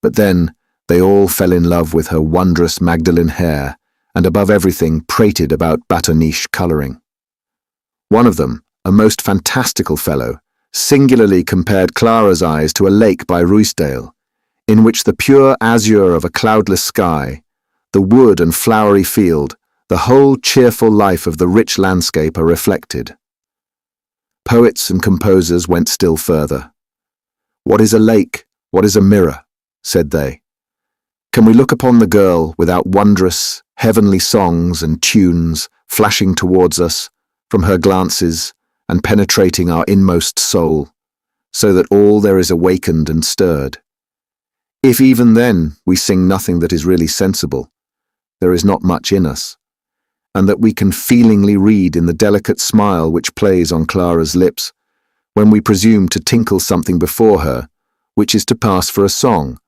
But then, they all fell in love with her wondrous Magdalen hair, and above everything prated about Batoniche colouring. One of them, a most fantastical fellow, singularly compared Clara's eyes to a lake by Ruysdael, in which the pure azure of a cloudless sky, the wood and flowery field, the whole cheerful life of the rich landscape are reflected. Poets and composers went still further. "What is a lake? What is a mirror?" said they. "Can we look upon the girl without wondrous, heavenly songs and tunes flashing towards us from her glances and penetrating our inmost soul, so that all there is awakened and stirred? If even then we sing nothing that is really sensible, there is not much in us, and that we can feelingly read in the delicate smile which plays on Clara's lips, when we presume to tinkle something before her, which is to pass for a song,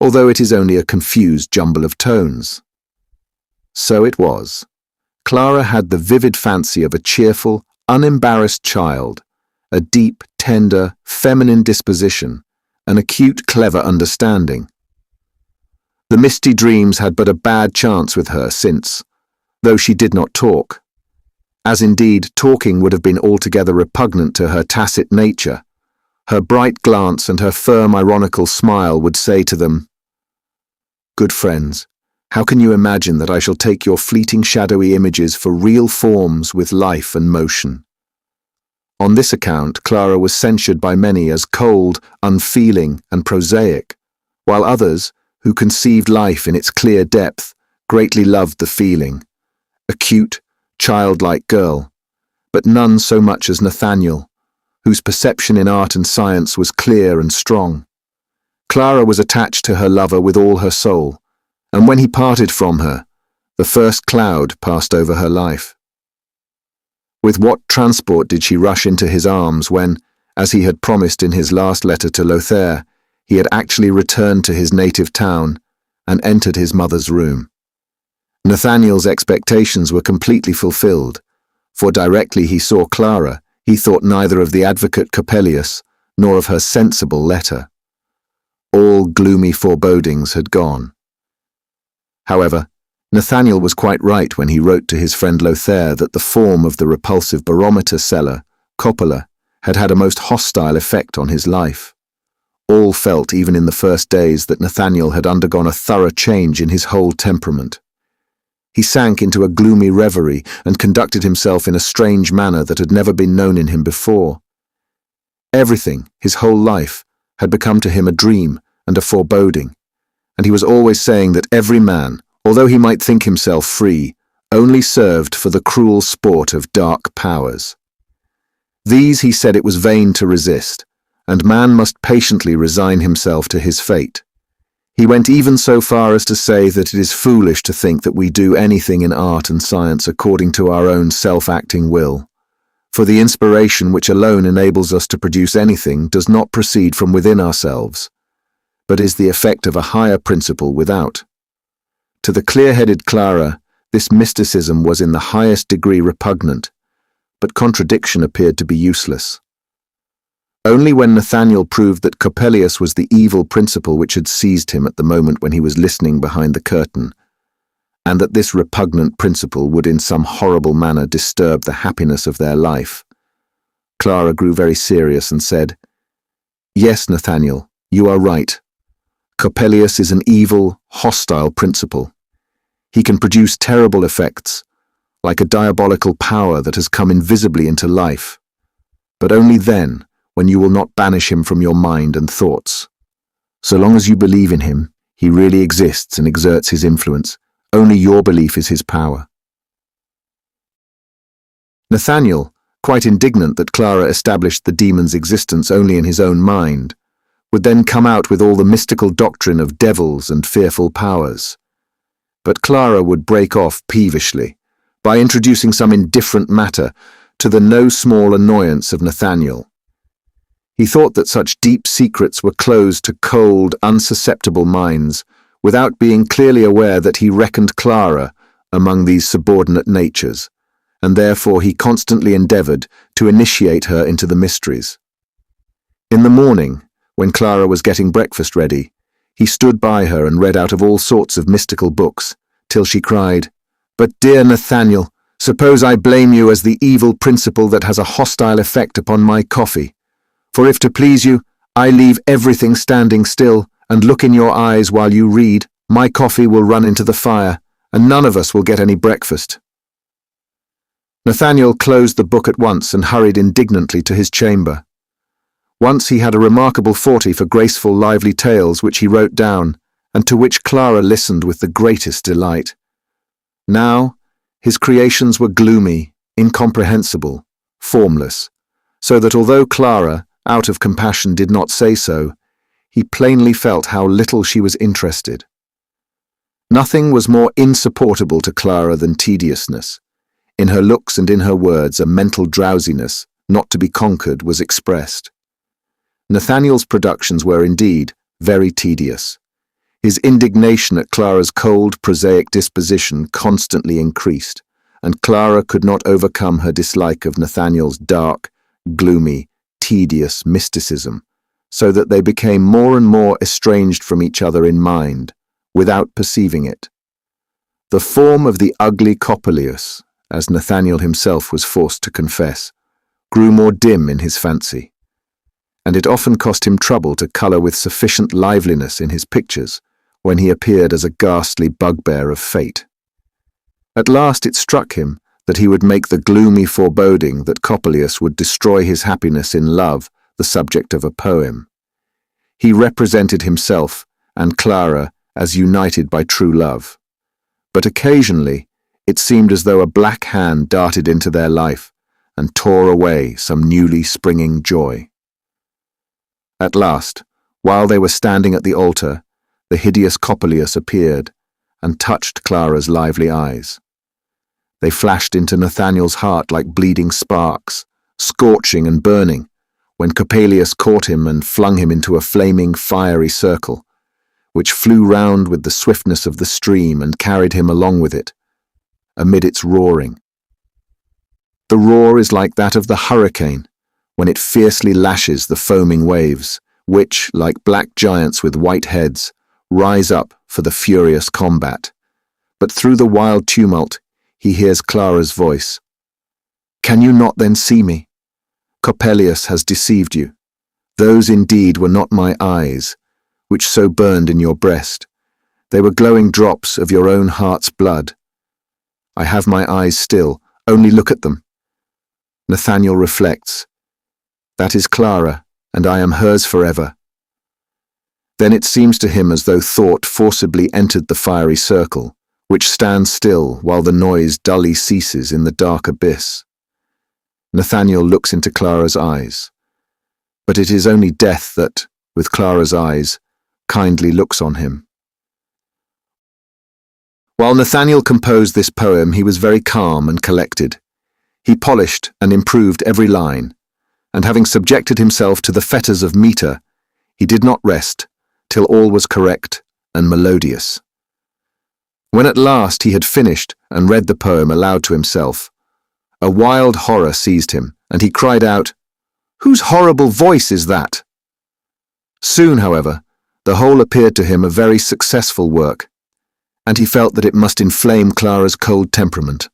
although it is only a confused jumble of tones." So it was. Clara had the vivid fancy of a cheerful, unembarrassed child, a deep, tender, feminine disposition, an acute, clever understanding. The misty dreams had but a bad chance with her since, though she did not talk, as indeed talking would have been altogether repugnant to her tacit nature, her bright glance and her firm, ironical smile would say to them, "Good friends, how can you imagine that I shall take your fleeting shadowy images for real forms with life and motion?" On this account, Clara was censured by many as cold, unfeeling, and prosaic, while others, who conceived life in its clear depth, greatly loved the feeling. A cute, childlike girl, but none so much as Nathaniel, whose perception in art and science was clear and strong. Clara was attached to her lover with all her soul, and when he parted from her, the first cloud passed over her life. With what transport did she rush into his arms when, as he had promised in his last letter to Lothair, he had actually returned to his native town and entered his mother's room. Nathaniel's expectations were completely fulfilled, for directly he saw Clara, he thought neither of the advocate Coppelius nor of her sensible letter. All gloomy forebodings had gone. However, Nathaniel was quite right when he wrote to his friend Lothair that the form of the repulsive barometer seller, Coppola, had had a most hostile effect on his life. All felt, even in the first days, that Nathaniel had undergone a thorough change in his whole temperament. He sank into a gloomy reverie and conducted himself in a strange manner that had never been known in him before. Everything, his whole life, had become to him a dream and a foreboding, and he was always saying that every man, although he might think himself free, only served for the cruel sport of dark powers. These he said it was vain to resist, and man must patiently resign himself to his fate. He went even so far as to say that it is foolish to think that we do anything in art and science according to our own self-acting will, for the inspiration which alone enables us to produce anything does not proceed from within ourselves, but is the effect of a higher principle without. To the clear-headed Clara, this mysticism was in the highest degree repugnant, but contradiction appeared to be useless. Only when Nathaniel proved that Coppelius was the evil principle which had seized him at the moment when he was listening behind the curtain, and that this repugnant principle would in some horrible manner disturb the happiness of their life, Clara grew very serious and said, "Yes, Nathaniel, you are right. Coppelius is an evil, hostile principle. He can produce terrible effects, like a diabolical power that has come invisibly into life, but only then, when you will not banish him from your mind and thoughts. So long as you believe in him, he really exists and exerts his influence. Only your belief is his power." Nathaniel, quite indignant that Clara established the demon's existence only in his own mind, would then come out with all the mystical doctrine of devils and fearful powers. But Clara would break off peevishly, by introducing some indifferent matter, to the no small annoyance of Nathaniel. He thought that such deep secrets were closed to cold, unsusceptible minds, without being clearly aware that he reckoned Clara among these subordinate natures, and therefore he constantly endeavoured to initiate her into the mysteries. In the morning, when Clara was getting breakfast ready, he stood by her and read out of all sorts of mystical books, till she cried, "But dear Nathaniel, suppose I blame you as the evil principle that has a hostile effect upon my coffee. For if to please you, I leave everything standing still and look in your eyes while you read, my coffee will run into the fire, and none of us will get any breakfast." Nathaniel closed the book at once and hurried indignantly to his chamber. Once he had a remarkable forte for graceful, lively tales which he wrote down, and to which Clara listened with the greatest delight. Now, his creations were gloomy, incomprehensible, formless, so that although Clara, out of compassion, did not say so, he plainly felt how little she was interested. Nothing was more insupportable to Clara than tediousness. In her looks and in her words, a mental drowsiness, not to be conquered, was expressed. Nathaniel's productions were indeed very tedious. His indignation at Clara's cold, prosaic disposition constantly increased, and Clara could not overcome her dislike of Nathaniel's dark, gloomy, tedious mysticism, so that they became more and more estranged from each other in mind, without perceiving it. The form of the ugly Coppelius, as Nathaniel himself was forced to confess, grew more dim in his fancy, and it often cost him trouble to colour with sufficient liveliness in his pictures when he appeared as a ghastly bugbear of fate. At last it struck him that he would make the gloomy foreboding that Coppelius would destroy his happiness in love the subject of a poem. He represented himself and Clara as united by true love, but occasionally it seemed as though a black hand darted into their life and tore away some newly springing joy. At last, while they were standing at the altar, the hideous Coppelius appeared and touched Clara's lively eyes. They flashed into Nathaniel's heart like bleeding sparks, scorching and burning, when Coppelius caught him and flung him into a flaming, fiery circle, which flew round with the swiftness of the stream and carried him along with it, amid its roaring. The roar is like that of the hurricane, when it fiercely lashes the foaming waves, which, like black giants with white heads, rise up for the furious combat. But through the wild tumult, he hears Clara's voice. "Can you not then see me? Coppelius has deceived you. Those indeed were not my eyes, which so burned in your breast. They were glowing drops of your own heart's blood. I have my eyes still, only look at them." Nathaniel reflects. That is Clara, and I am hers forever. Then it seems to him as though thought forcibly entered the fiery circle, which stands still while the noise dully ceases in the dark abyss. Nathaniel looks into Clara's eyes. But it is only death that, with Clara's eyes, kindly looks on him. While Nathaniel composed this poem, he was very calm and collected. He polished and improved every line, and having subjected himself to the fetters of metre, he did not rest till all was correct and melodious. When at last he had finished and read the poem aloud to himself, a wild horror seized him, and he cried out, "Whose horrible voice is that?" Soon, however, the whole appeared to him a very successful work, and he felt that it must inflame Clara's cold temperament,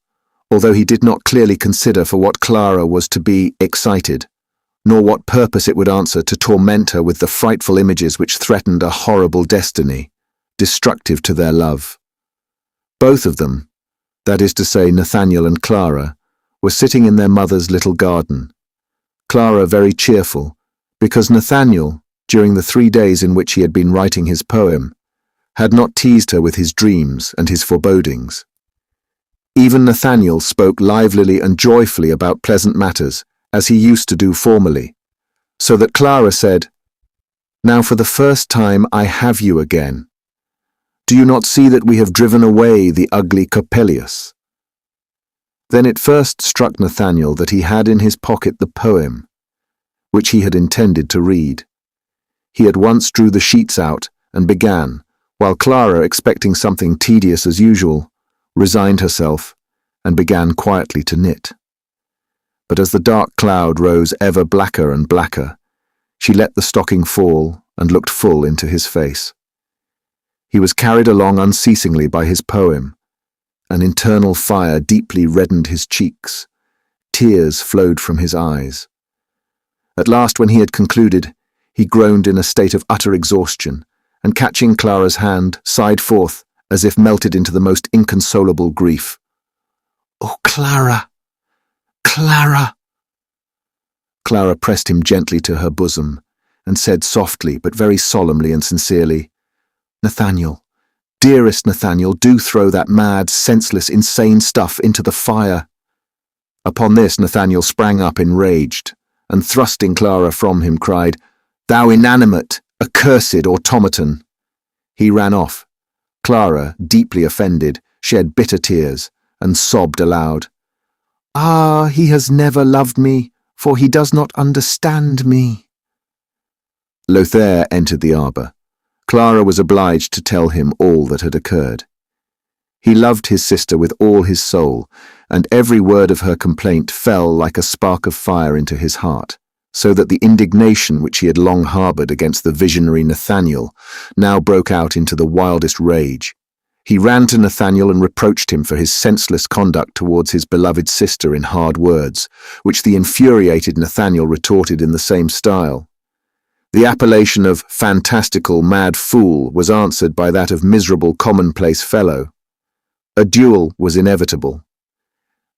although he did not clearly consider for what Clara was to be excited, nor what purpose it would answer to torment her with the frightful images which threatened a horrible destiny, destructive to their love. Both of them, that is to say Nathaniel and Clara, were sitting in their mother's little garden. Clara very cheerful, because Nathaniel, during the 3 days in which he had been writing his poem, had not teased her with his dreams and his forebodings. Even Nathaniel spoke livelily and joyfully about pleasant matters, as he used to do formerly, so that Clara said, "Now for the first time I have you again. Do you not see that we have driven away the ugly Coppelius?" Then it first struck Nathaniel that he had in his pocket the poem, which he had intended to read. He at once drew the sheets out and began, while Clara, expecting something tedious as usual, resigned herself and began quietly to knit. But as the dark cloud rose ever blacker and blacker, she let the stocking fall and looked full into his face. He was carried along unceasingly by his poem. An internal fire deeply reddened his cheeks. Tears flowed from his eyes. At last, when he had concluded, he groaned in a state of utter exhaustion, and catching Clara's hand, sighed forth, as if melted into the most inconsolable grief. "Oh, Clara! Clara!" Clara pressed him gently to her bosom, and said softly, but very solemnly and sincerely, "Nathaniel, dearest Nathaniel, do throw that mad, senseless, insane stuff into the fire." Upon this Nathaniel sprang up enraged, and thrusting Clara from him, cried, "Thou inanimate, accursed automaton!" He ran off. Clara, deeply offended, shed bitter tears, and sobbed aloud, "Ah, he has never loved me, for he does not understand me." Lothair entered the arbour. Clara was obliged to tell him all that had occurred. He loved his sister with all his soul, and every word of her complaint fell like a spark of fire into his heart, so that the indignation which he had long harboured against the visionary Nathaniel now broke out into the wildest rage. He ran to Nathaniel and reproached him for his senseless conduct towards his beloved sister in hard words, which the infuriated Nathaniel retorted in the same style. The appellation of fantastical mad fool was answered by that of miserable commonplace fellow. A duel was inevitable.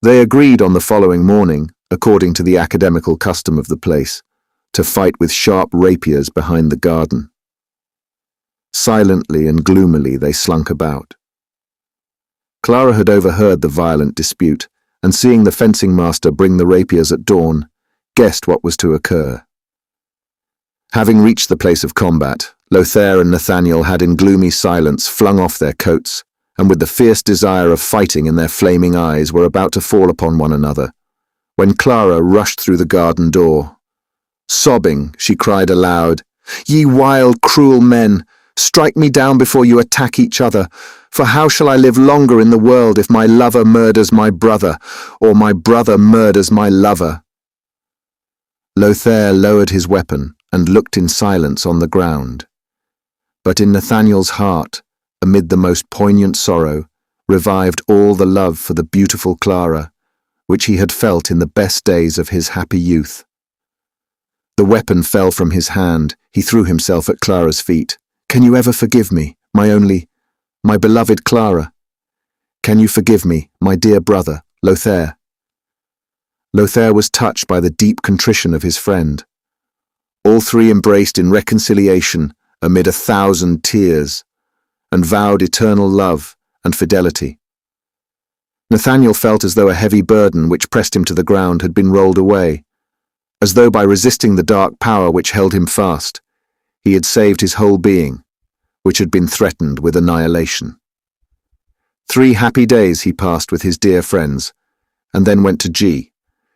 They agreed on the following morning, according to the academical custom of the place, to fight with sharp rapiers behind the garden. Silently and gloomily they slunk about. Clara had overheard the violent dispute, and seeing the fencing master bring the rapiers at dawn, guessed what was to occur. Having reached the place of combat, Lothair and Nathaniel had in gloomy silence flung off their coats, and with the fierce desire of fighting in their flaming eyes were about to fall upon one another, when Clara rushed through the garden door. Sobbing, she cried aloud, "Ye wild, cruel men, strike me down before you attack each other, for how shall I live longer in the world if my lover murders my brother, or my brother murders my lover?" Lothair lowered his weapon and looked in silence on the ground. But in Nathaniel's heart, amid the most poignant sorrow, revived all the love for the beautiful Clara, which he had felt in the best days of his happy youth. The weapon fell from his hand. He threw himself at Clara's feet. "Can you ever forgive me, my beloved Clara? Can you forgive me, my dear brother, Lothair?" Lothair was touched by the deep contrition of his friend. All three embraced in reconciliation amid 1,000 tears, and vowed eternal love and fidelity. Nathaniel felt as though a heavy burden which pressed him to the ground had been rolled away, as though by resisting the dark power which held him fast, he had saved his whole being, which had been threatened with annihilation. 3 happy days he passed with his dear friends, and then went to G,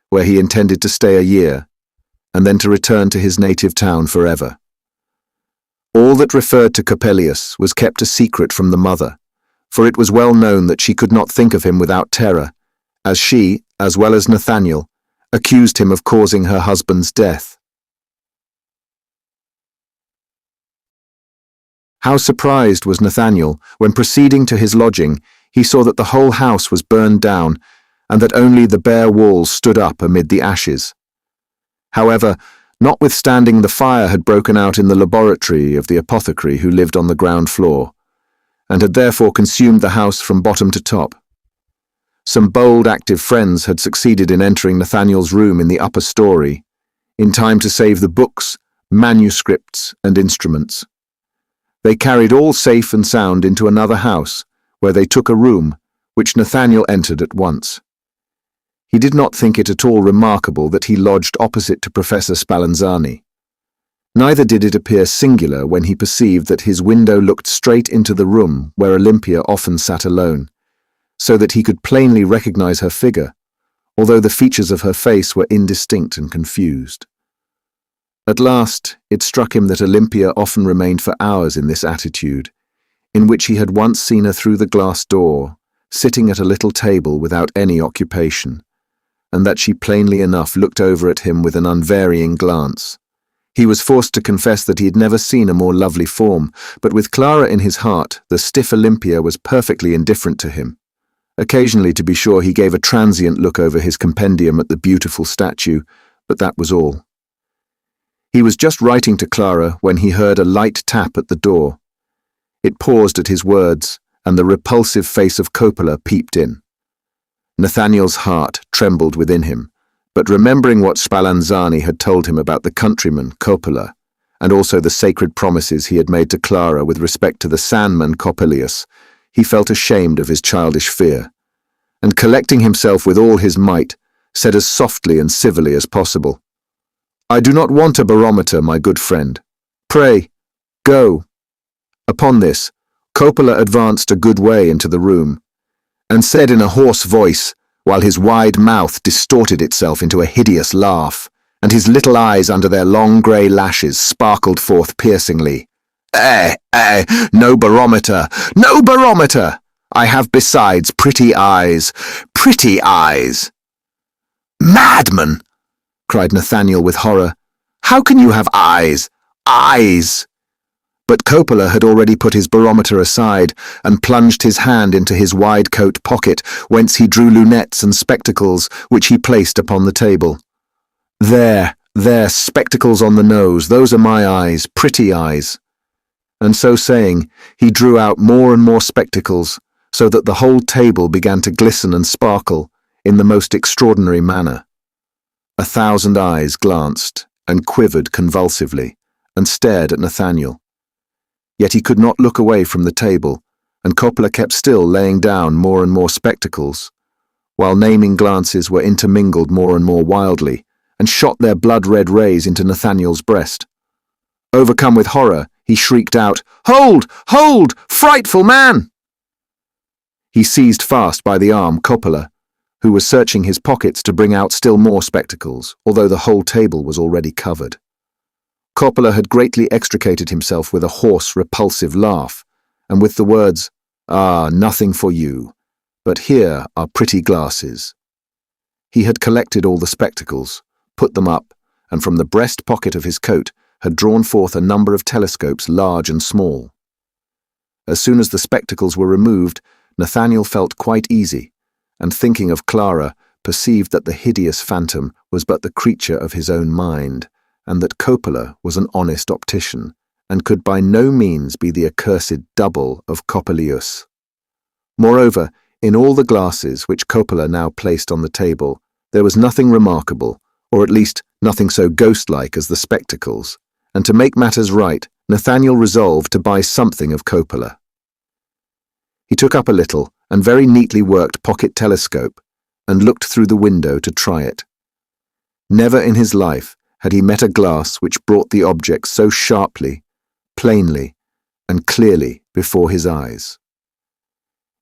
where he intended to stay a year, and then to return to his native town forever. All that referred to Coppelius was kept a secret from the mother, for it was well known that she could not think of him without terror, as she, as well as Nathaniel, accused him of causing her husband's death. How surprised was Nathaniel when, proceeding to his lodging, he saw that the whole house was burned down and that only the bare walls stood up amid the ashes. However, notwithstanding the fire had broken out in the laboratory of the apothecary who lived on the ground floor, and had therefore consumed the house from bottom to top. Some bold, active friends had succeeded in entering Nathaniel's room in the upper story, in time to save the books, manuscripts, and instruments. They carried all safe and sound into another house, where they took a room, which Nathaniel entered at once. He did not think it at all remarkable that he lodged opposite to Professor Spallanzani. Neither did it appear singular when he perceived that his window looked straight into the room where Olympia often sat alone, so that he could plainly recognize her figure, although the features of her face were indistinct and confused. At last, it struck him that Olympia often remained for hours in this attitude, in which he had once seen her through the glass door, sitting at a little table without any occupation, and that she plainly enough looked over at him with an unvarying glance. He was forced to confess that he had never seen a more lovely form, but with Clara in his heart, the stiff Olympia was perfectly indifferent to him. Occasionally, to be sure, he gave a transient look over his compendium at the beautiful statue, but that was all. He was just writing to Clara when he heard a light tap at the door. It paused at his words, and the repulsive face of Coppola peeped in. Nathaniel's heart trembled within him, but remembering what Spallanzani had told him about the countryman Coppola, and also the sacred promises he had made to Clara with respect to the Sandman Coppelius, he felt ashamed of his childish fear, and collecting himself with all his might, said as softly and civilly as possible, "I do not want a barometer, my good friend. Pray, go." Upon this, Coppola advanced a good way into the room, and said in a hoarse voice, while his wide mouth distorted itself into a hideous laugh, and his little eyes under their long grey lashes sparkled forth piercingly, no barometer, no barometer! I have besides pretty eyes, pretty eyes." "Madman!" cried Nathaniel with horror. "How can you have eyes? Eyes!" But Coppola had already put his barometer aside and plunged his hand into his wide coat pocket, whence he drew lunettes and spectacles, which he placed upon the table. There, spectacles on the nose, those are my eyes, pretty eyes." And so saying, he drew out more and more spectacles, so that the whole table began to glisten and sparkle in the most extraordinary manner. 1,000 eyes glanced and quivered convulsively and stared at Nathaniel. Yet he could not look away from the table, and Coppola kept still, laying down more and more spectacles, while naming glances were intermingled more and more wildly, and shot their blood-red rays into Nathaniel's breast. Overcome with horror, he shrieked out, "Hold! Hold! Frightful man!" He seized fast by the arm Coppola, who was searching his pockets to bring out still more spectacles, although the whole table was already covered. Coppola had greatly extricated himself with a hoarse, repulsive laugh, and with the words, "Ah, nothing for you, but here are pretty glasses." He had collected all the spectacles, put them up, and from the breast pocket of his coat had drawn forth a number of telescopes, large and small. As soon as the spectacles were removed, Nathaniel felt quite easy, and thinking of Clara, perceived that the hideous phantom was but the creature of his own mind, and that Coppola was an honest optician, and could by no means be the accursed double of Coppelius. Moreover, in all the glasses which Coppola now placed on the table, there was nothing remarkable, or at least nothing so ghost-like as the spectacles, and to make matters right, Nathaniel resolved to buy something of Coppola. He took up a little and very neatly worked pocket telescope, and looked through the window to try it. Never in his life had he met a glass which brought the object so sharply, plainly, and clearly before his eyes.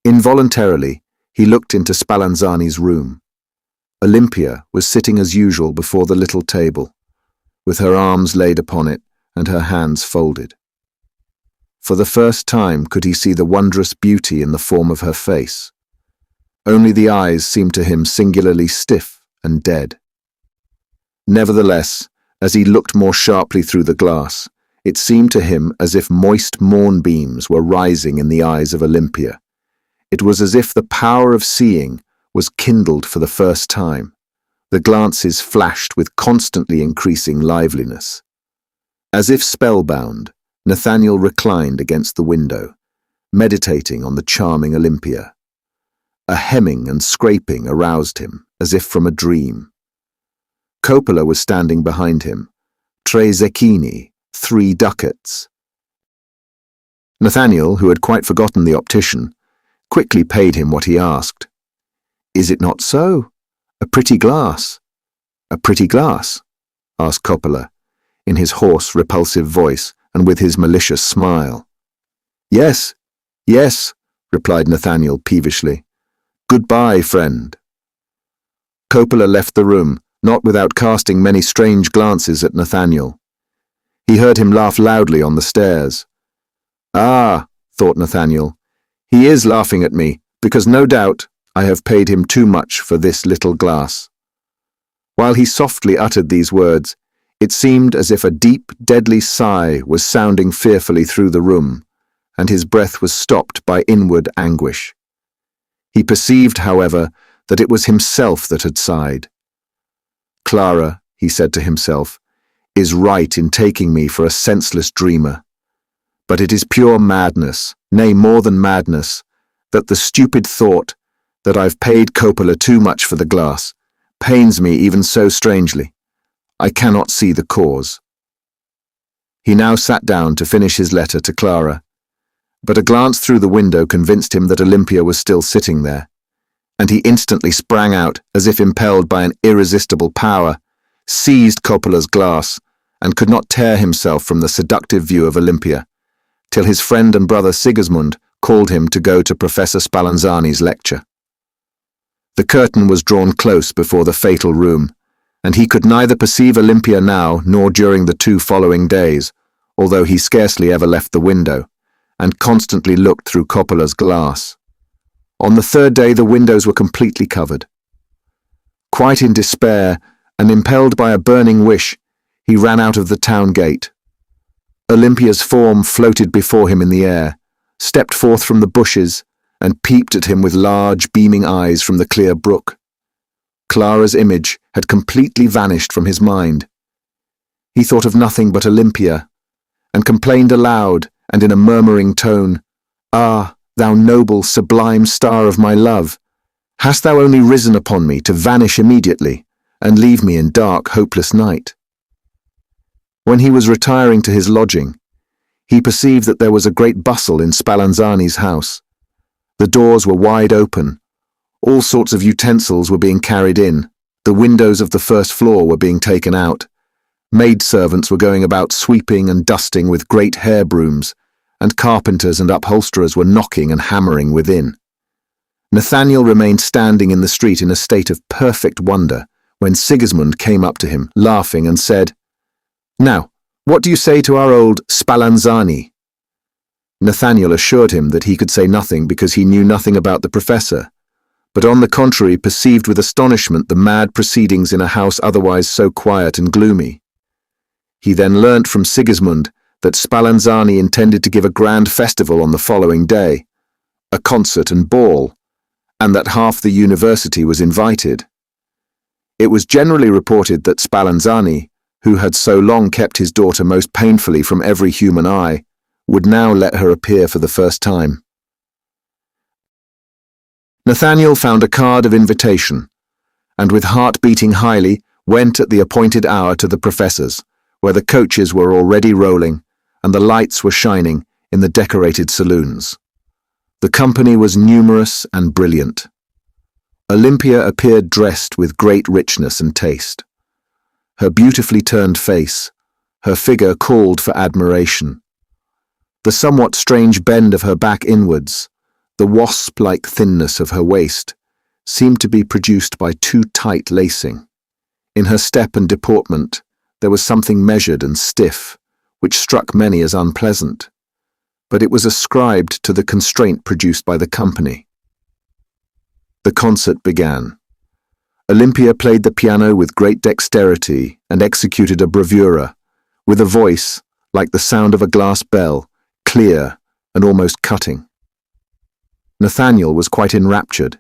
Involuntarily, he looked into Spallanzani's room. Olympia was sitting as usual before the little table, with her arms laid upon it and her hands folded. For the first time could he see the wondrous beauty in the form of her face. Only the eyes seemed to him singularly stiff and dead. Nevertheless, as he looked more sharply through the glass, it seemed to him as if moist mornbeams were rising in the eyes of Olympia. It was as if the power of seeing was kindled for the first time. The glances flashed with constantly increasing liveliness. As if spellbound, Nathaniel reclined against the window, meditating on the charming Olympia. A hemming and scraping aroused him, as if from a dream. Coppola was standing behind him. 3 zecchini, 3 ducats. Nathaniel, who had quite forgotten the optician, quickly paid him what he asked. "Is it not so? A pretty glass." "A pretty glass?" asked Coppola, in his hoarse, repulsive voice, and with his malicious smile. "Yes, yes," replied Nathaniel peevishly. "Goodbye, friend." Coppola left the room, not without casting many strange glances at Nathaniel. He heard him laugh loudly on the stairs. "Ah," thought Nathaniel, "he is laughing at me, because no doubt I have paid him too much for this little glass." While he softly uttered these words, it seemed as if a deep, deadly sigh was sounding fearfully through the room, and his breath was stopped by inward anguish. He perceived, however, that it was himself that had sighed. "Clara," he said to himself, "is right in taking me for a senseless dreamer. But it is pure madness, nay, more than madness, that the stupid thought that I've paid Coppola too much for the glass pains me even so strangely. I cannot see the cause." He now sat down to finish his letter to Clara, but a glance through the window convinced him that Olympia was still sitting there, and he instantly sprang out as if impelled by an irresistible power, seized Coppola's glass, and could not tear himself from the seductive view of Olympia, till his friend and brother Sigismund called him to go to Professor Spallanzani's lecture. The curtain was drawn close before the fatal room, and he could neither perceive Olympia now nor during the 2 following days, although he scarcely ever left the window, and constantly looked through Coppola's glass. On the 3rd day the windows were completely covered. Quite in despair, and impelled by a burning wish, he ran out of the town gate. Olympia's form floated before him in the air, stepped forth from the bushes, and peeped at him with large, beaming eyes from the clear brook. Clara's image had completely vanished from his mind. He thought of nothing but Olympia, and complained aloud and in a murmuring tone, "Ah, thou noble, sublime star of my love, hast thou only risen upon me to vanish immediately, and leave me in dark, hopeless night?" When he was retiring to his lodging, he perceived that there was a great bustle in Spallanzani's house. The doors were wide open. All sorts of utensils were being carried in. The windows of the 1st floor were being taken out. Maidservants were going about sweeping and dusting with great hair brooms, and carpenters and upholsterers were knocking and hammering within. Nathaniel remained standing in the street in a state of perfect wonder when Sigismund came up to him, laughing, and said, "Now, what do you say to our old Spallanzani?" Nathaniel assured him that he could say nothing because he knew nothing about the professor, but on the contrary perceived with astonishment the mad proceedings in a house otherwise so quiet and gloomy. He then learnt from Sigismund that Spallanzani intended to give a grand festival on the following day, a concert and ball, and that half the university was invited. It was generally reported that Spallanzani, who had so long kept his daughter most painfully from every human eye, would now let her appear for the first time. Nathaniel found a card of invitation, and with heart beating highly, went at the appointed hour to the professor's, where the coaches were already rolling, and the lights were shining in the decorated saloons. The company was numerous and brilliant. Olympia appeared dressed with great richness and taste. Her beautifully turned face, her figure called for admiration. The somewhat strange bend of her back inwards, the wasp-like thinness of her waist, seemed to be produced by too tight lacing. In her step and deportment, there was something measured and stiff, which struck many as unpleasant, but it was ascribed to the constraint produced by the company. The concert began. Olympia played the piano with great dexterity and executed a bravura, with a voice, like the sound of a glass bell, clear and almost cutting. Nathaniel was quite enraptured.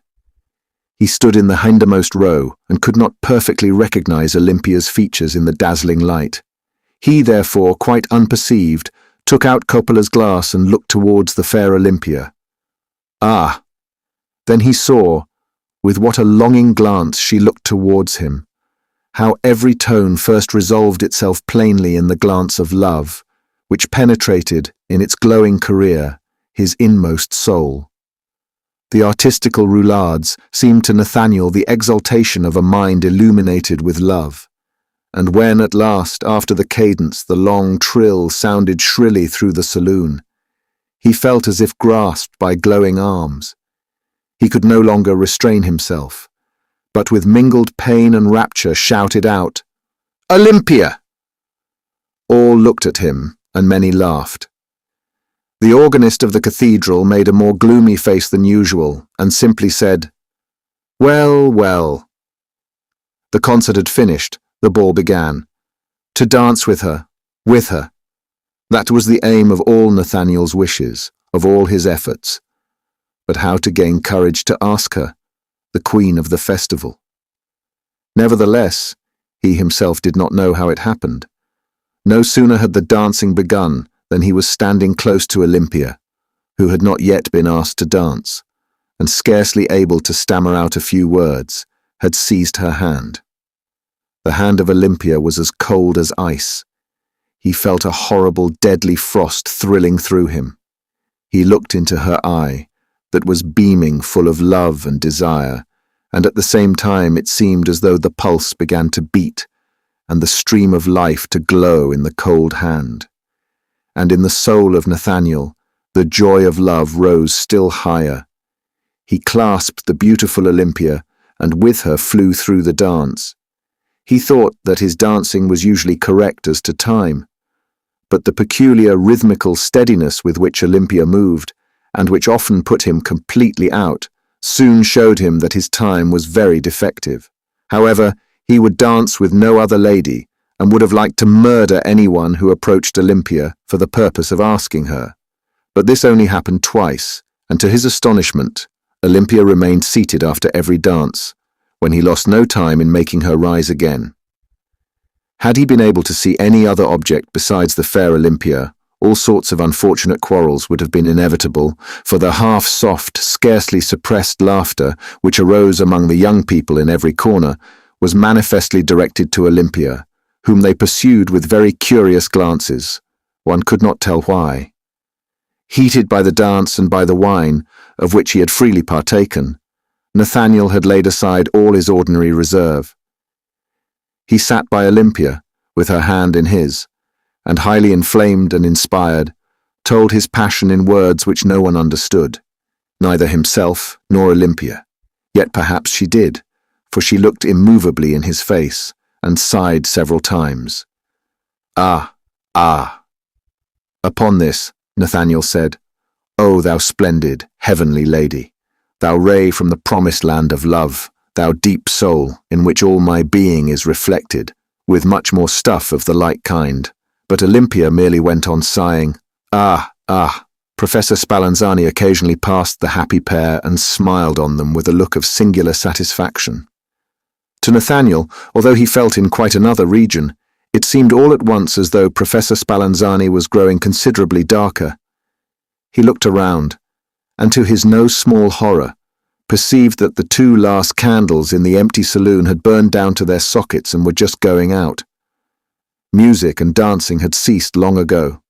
He stood in the hindermost row and could not perfectly recognize Olympia's features in the dazzling light. He, therefore, quite unperceived, took out Coppola's glass and looked towards the fair Olympia. Ah! Then he saw, with what a longing glance she looked towards him, how every tone first resolved itself plainly in the glance of love, which penetrated, in its glowing career, his inmost soul. The artistical roulades seemed to Nathaniel the exaltation of a mind illuminated with love, and when at last, after the cadence, the long trill sounded shrilly through the saloon, he felt as if grasped by glowing arms. He could no longer restrain himself, but with mingled pain and rapture shouted out, "Olympia!" All looked at him, and many laughed. The organist of the cathedral made a more gloomy face than usual, and simply said, "Well, well." The concert had finished, the ball began. To dance with her, that was the aim of all Nathaniel's wishes, of all his efforts. But how to gain courage to ask her, the queen of the festival? Nevertheless, he himself did not know how it happened. No sooner had the dancing begun than he was standing close to Olympia, who had not yet been asked to dance, and scarcely able to stammer out a few words, had seized her hand. The hand of Olympia was as cold as ice. He felt a horrible, deadly frost thrilling through him. He looked into her eye, that was beaming full of love and desire, and at the same time it seemed as though the pulse began to beat, and the stream of life to glow in the cold hand. And in the soul of Nathaniel, the joy of love rose still higher. He clasped the beautiful Olympia, and with her flew through the dance. He thought that his dancing was usually correct as to time, but the peculiar rhythmical steadiness with which Olympia moved, and which often put him completely out, soon showed him that his time was very defective. However, he would dance with no other lady, and would have liked to murder anyone who approached Olympia for the purpose of asking her. But this only happened twice, and to his astonishment, Olympia remained seated after every dance, when he lost no time in making her rise again. Had he been able to see any other object besides the fair Olympia, all sorts of unfortunate quarrels would have been inevitable, for the half-soft, scarcely suppressed laughter which arose among the young people in every corner was manifestly directed to Olympia, whom they pursued with very curious glances. One could not tell why. Heated by the dance and by the wine, of which he had freely partaken, Nathaniel had laid aside all his ordinary reserve. He sat by Olympia, with her hand in his, and highly inflamed and inspired, told his passion in words which no one understood, neither himself nor Olympia. Yet perhaps she did, for she looked immovably in his face, and sighed several times. "Ah, ah." Upon this, Nathaniel said, "O thou splendid, heavenly lady, thou ray from the promised land of love, thou deep soul, in which all my being is reflected, with much more stuff of the like kind, but Olympia merely went on sighing. Ah, ah. Professor Spallanzani occasionally passed the happy pair and smiled on them with a look of singular satisfaction. To Nathaniel, although he felt in quite another region, it seemed all at once as though Professor Spallanzani was growing considerably darker. He looked around, and to his no small horror, perceived that the 2 last candles in the empty saloon had burned down to their sockets and were just going out. Music and dancing had ceased long ago.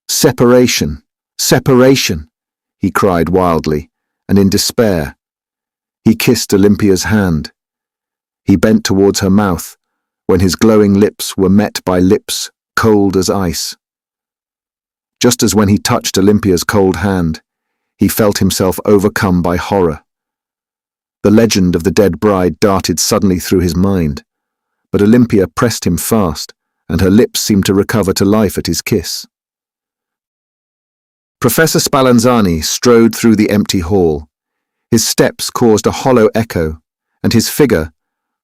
"Separation! Separation!" he cried wildly, and in despair. He kissed Olympia's hand. He bent towards her mouth, when his glowing lips were met by lips cold as ice. Just as when he touched Olympia's cold hand, he felt himself overcome by horror. The legend of the dead bride darted suddenly through his mind, but Olympia pressed him fast, and her lips seemed to recover to life at his kiss. Professor Spallanzani strode through the empty hall. His steps caused a hollow echo, and his figure,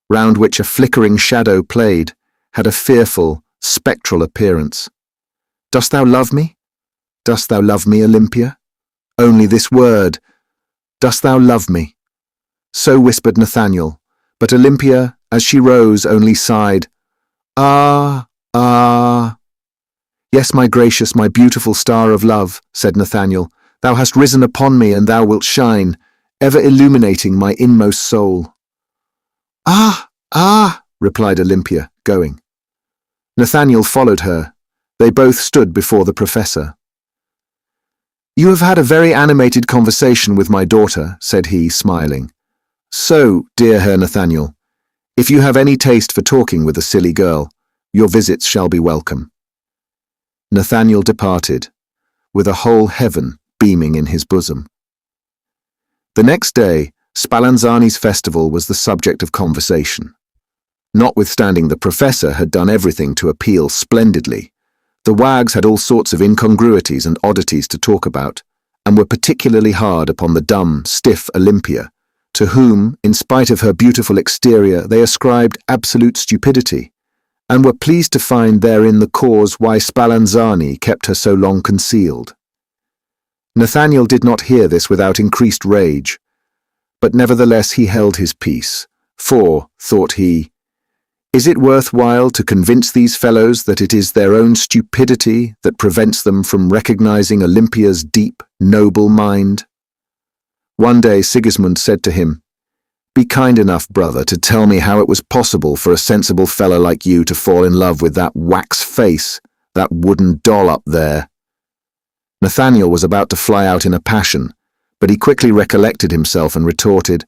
round which a flickering shadow played, had a fearful, spectral appearance. "Dost thou love me? Dost thou love me, Olympia? Only this word. Dost thou love me?" So whispered Nathaniel, but Olympia, as she rose, only sighed, "Ah, ah." "Yes, my gracious, my beautiful star of love," said Nathaniel, "thou hast risen upon me, and thou wilt shine, ever illuminating my inmost soul." "Ah, ah," replied Olympia, going. Nathaniel followed her. They both stood before the professor. "You have had a very animated conversation with my daughter," said he, smiling. "So, dear Herr Nathaniel, if you have any taste for talking with a silly girl, your visits shall be welcome." Nathaniel departed, with a whole heaven beaming in his bosom. The next day, Spallanzani's festival was the subject of conversation. Notwithstanding the professor had done everything to appeal splendidly, the wags had all sorts of incongruities and oddities to talk about, and were particularly hard upon the dumb, stiff Olympia, to whom, in spite of her beautiful exterior, they ascribed absolute stupidity, and were pleased to find therein the cause why Spallanzani kept her so long concealed. Nathaniel did not hear this without increased rage, but nevertheless he held his peace, for, thought he, is it worthwhile to convince these fellows that it is their own stupidity that prevents them from recognizing Olympia's deep, noble mind? One day Sigismund said to him, "Be kind enough, brother, to tell me how it was possible for a sensible fellow like you to fall in love with that wax face, that wooden doll up there." Nathaniel was about to fly out in a passion, but he quickly recollected himself and retorted,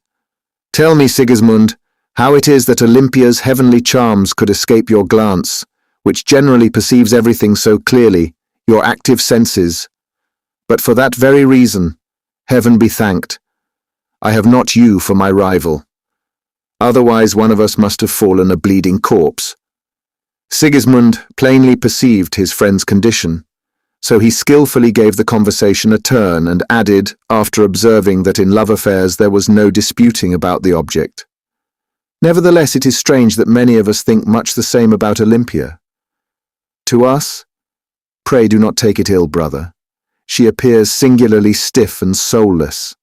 "Tell me, Sigismund, how it is that Olympia's heavenly charms could escape your glance, which generally perceives everything so clearly, your active senses. But for that very reason, heaven be thanked, I have not you for my rival. Otherwise one of us must have fallen a bleeding corpse." Sigismund plainly perceived his friend's condition, so he skillfully gave the conversation a turn and added, after observing that in love affairs there was no disputing about the object, "Nevertheless, it is strange that many of us think much the same about Olympia. To us, pray do not take it ill, brother, she appears singularly stiff and soulless.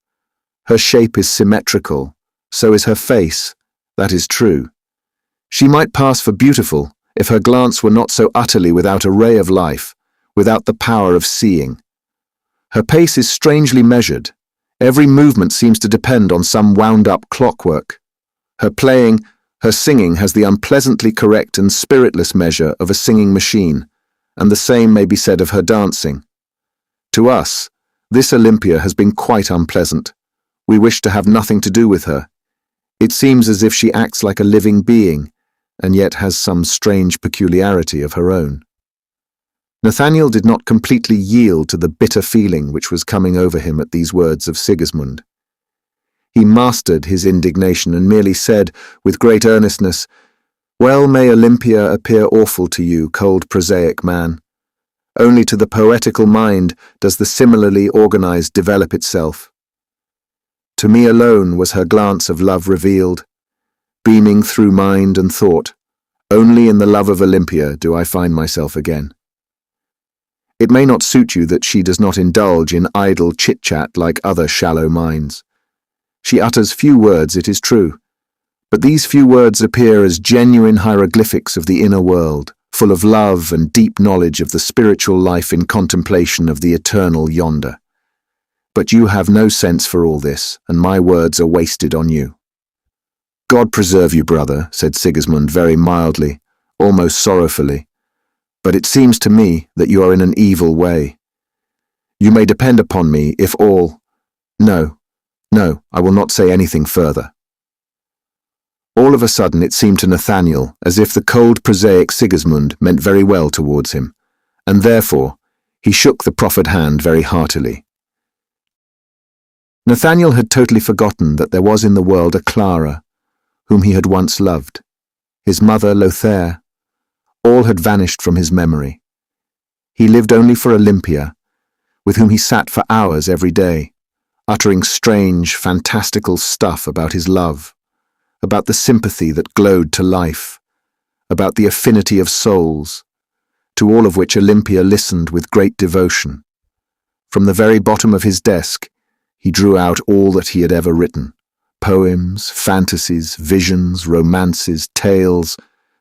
Her shape is symmetrical, so is her face, that is true. She might pass for beautiful if her glance were not so utterly without a ray of life, without the power of seeing. Her pace is strangely measured. Every movement seems to depend on some wound-up clockwork. Her playing, her singing has the unpleasantly correct and spiritless measure of a singing machine, and the same may be said of her dancing. To us, this Olympia has been quite unpleasant. We wish to have nothing to do with her. It seems as if she acts like a living being, and yet has some strange peculiarity of her own." Nathaniel did not completely yield to the bitter feeling which was coming over him at these words of Sigismund. He mastered his indignation and merely said, with great earnestness, "Well may Olympia appear awful to you, cold prosaic man. Only to the poetical mind does the similarly organized develop itself. To me alone was her glance of love revealed, beaming through mind and thought, Only in the love of Olympia do I find myself again. It may not suit you that she does not indulge in idle chit-chat like other shallow minds. She utters few words, it is true, but these few words appear as genuine hieroglyphics of the inner world, full of love and deep knowledge of the spiritual life in contemplation of the eternal yonder. But you have no sense for all this, and my words are wasted on you. God preserve you, brother, said Sigismund very mildly, almost sorrowfully. But it seems to me that you are in an evil way. You may depend upon me if all— No, I will not say anything further. All of a sudden it seemed to Nathaniel as if the cold prosaic Sigismund meant very well towards him, and therefore he shook the proffered hand very heartily. Nathaniel had totally forgotten that there was in the world a Clara, whom he had once loved. His mother, Lothair, all had vanished from his memory. He lived only for Olympia, with whom he sat for hours every day, uttering strange, fantastical stuff about his love, about the sympathy that glowed to life, about the affinity of souls, to all of which Olympia listened with great devotion. From the very bottom of his desk, he drew out all that he had ever written: poems, fantasies, visions, romances, tales.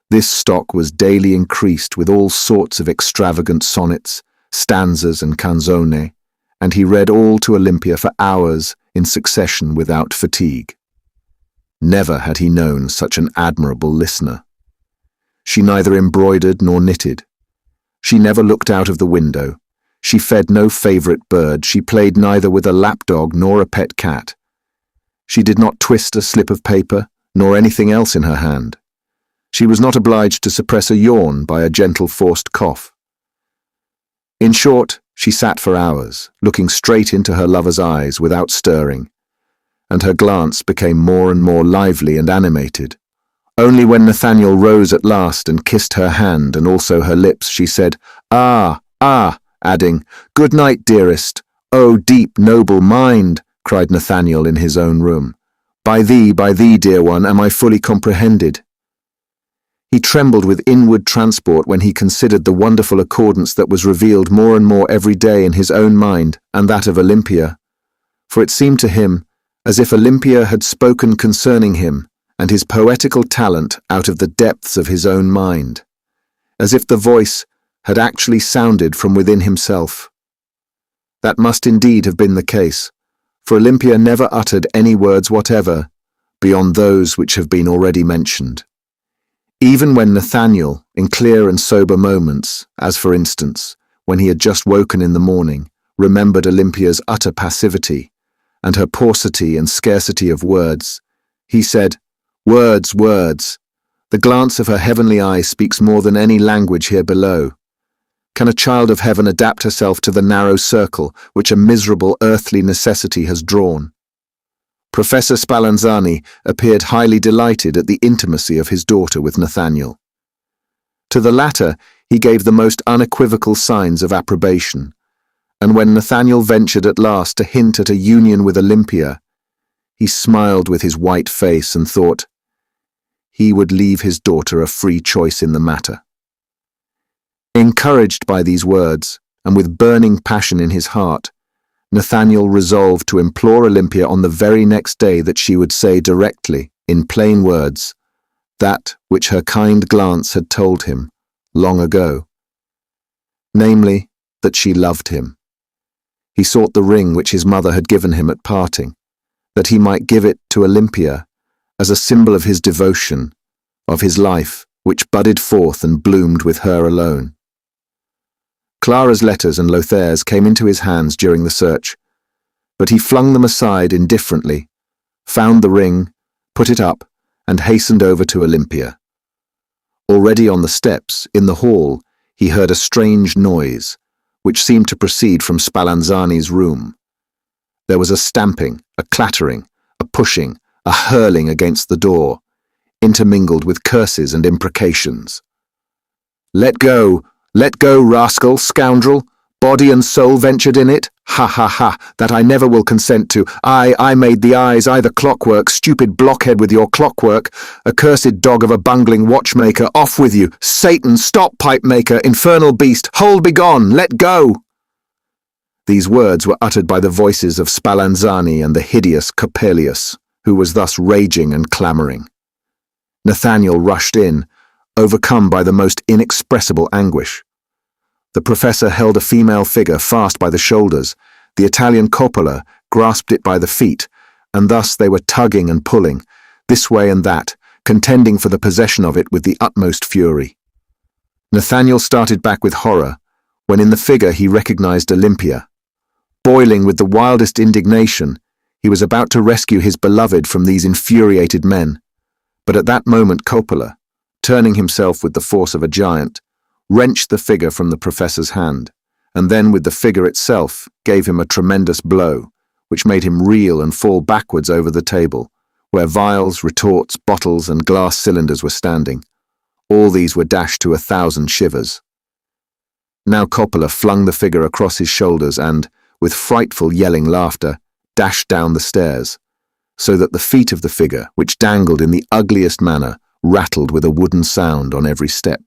This stock was daily increased with all sorts of extravagant sonnets, stanzas and canzone, and he read all to Olympia for hours in succession without fatigue. Never had he known such an admirable listener. She neither embroidered nor knitted. She never looked out of the window. She fed no favourite bird. She played neither with a lapdog nor a pet cat. She did not twist a slip of paper, nor anything else in her hand. She was not obliged to suppress a yawn by a gentle forced cough. In short, she sat for hours, looking straight into her lover's eyes without stirring, and her glance became more and more lively and animated. Only when Nathaniel rose at last and kissed her hand and also her lips, she said, "Ah, adding, "Good night, dearest." "Oh, deep, noble mind," cried Nathaniel in his own room. By thee, dear one, am I fully comprehended." He trembled with inward transport when he considered the wonderful accordance that was revealed more and more every day in his own mind and that of Olympia, for it seemed to him as if Olympia had spoken concerning him and his poetical talent out of the depths of his own mind, as if the voice had actually sounded from within himself. That must indeed have been the case, for Olympia never uttered any words whatever beyond those which have been already mentioned. Even when Nathaniel, in clear and sober moments, as for instance, when he had just woken in the morning, remembered Olympia's utter passivity and her paucity and scarcity of words, he said, "Words, words. The glance of her heavenly eye speaks more than any language here below. Can a child of heaven adapt herself to the narrow circle which a miserable earthly necessity has drawn?" Professor Spallanzani appeared highly delighted at the intimacy of his daughter with Nathaniel. To the latter he gave the most unequivocal signs of approbation, and when Nathaniel ventured at last to hint at a union with Olympia, he smiled with his white face and thought he would leave his daughter a free choice in the matter. Encouraged by these words, and with burning passion in his heart, Nathaniel resolved to implore Olympia on the very next day that she would say directly, in plain words, that which her kind glance had told him long ago, namely, that she loved him. He sought the ring which his mother had given him at parting, that he might give it to Olympia as a symbol of his devotion, of his life, which budded forth and bloomed with her alone. Clara's letters and Lothair's came into his hands during the search, but he flung them aside indifferently, found the ring, put it up, and hastened over to Olympia. Already on the steps, in the hall, he heard a strange noise, which seemed to proceed from Spallanzani's room. There was a stamping, a clattering, a pushing, a hurling against the door, intermingled with curses and imprecations. Let go, rascal, scoundrel! Body and soul ventured in it? Ha ha ha, that I never will consent to. I made the eyes, I the clockwork, stupid blockhead with your clockwork, accursed dog of a bungling watchmaker, off with you. Satan, stop, pipe maker, infernal beast, hold begone, let go. These words were uttered by the voices of Spallanzani and the hideous Coppelius, who was thus raging and clamouring. Nathaniel rushed in, overcome by the most inexpressible anguish. The professor held a female figure fast by the shoulders, the Italian Coppola grasped it by the feet, and thus they were tugging and pulling, this way and that, contending for the possession of it with the utmost fury. Nathaniel started back with horror, when in the figure he recognized Olympia. Boiling with the wildest indignation, he was about to rescue his beloved from these infuriated men, but at that moment Coppola, turning himself with the force of a giant, wrenched the figure from the professor's hand, and then with the figure itself gave him a tremendous blow, which made him reel and fall backwards over the table, where vials, retorts, bottles, and glass cylinders were standing. All these were dashed to 1,000 shivers. Now Coppola flung the figure across his shoulders and, with frightful yelling laughter, dashed down the stairs, so that the feet of the figure, which dangled in the ugliest manner, rattled with a wooden sound on every step.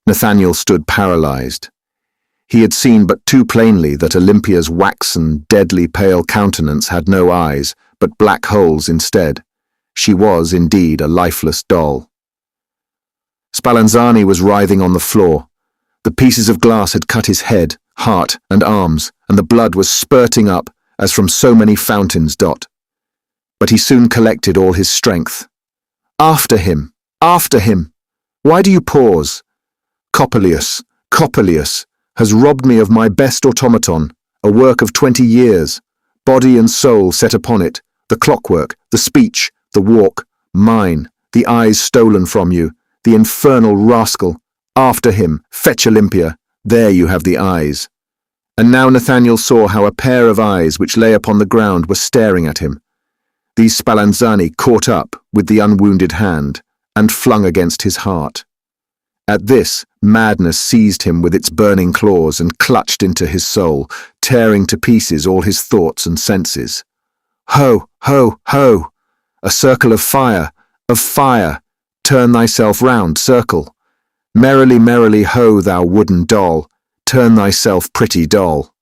Nathaniel stood paralyzed. He had seen but too plainly that Olympia's waxen, deadly pale countenance had no eyes, but black holes instead. She was, indeed, a lifeless doll. Spallanzani was writhing on the floor. The pieces of glass had cut his head, heart, and arms, and the blood was spurting up, as from so many fountains. But he soon collected all his strength. After him! After him! Why do you pause? Coppelius, Coppelius, has robbed me of my best automaton, a work of 20 years, body and soul set upon it, the clockwork, the speech, the walk, mine, the eyes stolen from you, the infernal rascal. After him, fetch Olympia, there you have the eyes. And now Nathaniel saw how a pair of eyes which lay upon the ground were staring at him. These Spallanzani caught up with the unwounded hand and flung against his heart. At this, madness seized him with its burning claws and clutched into his soul, tearing to pieces all his thoughts and senses. Ho, ho, ho! A circle of fire, turn thyself round, circle. Merrily, merrily, ho, thou wooden doll, turn thyself, pretty doll.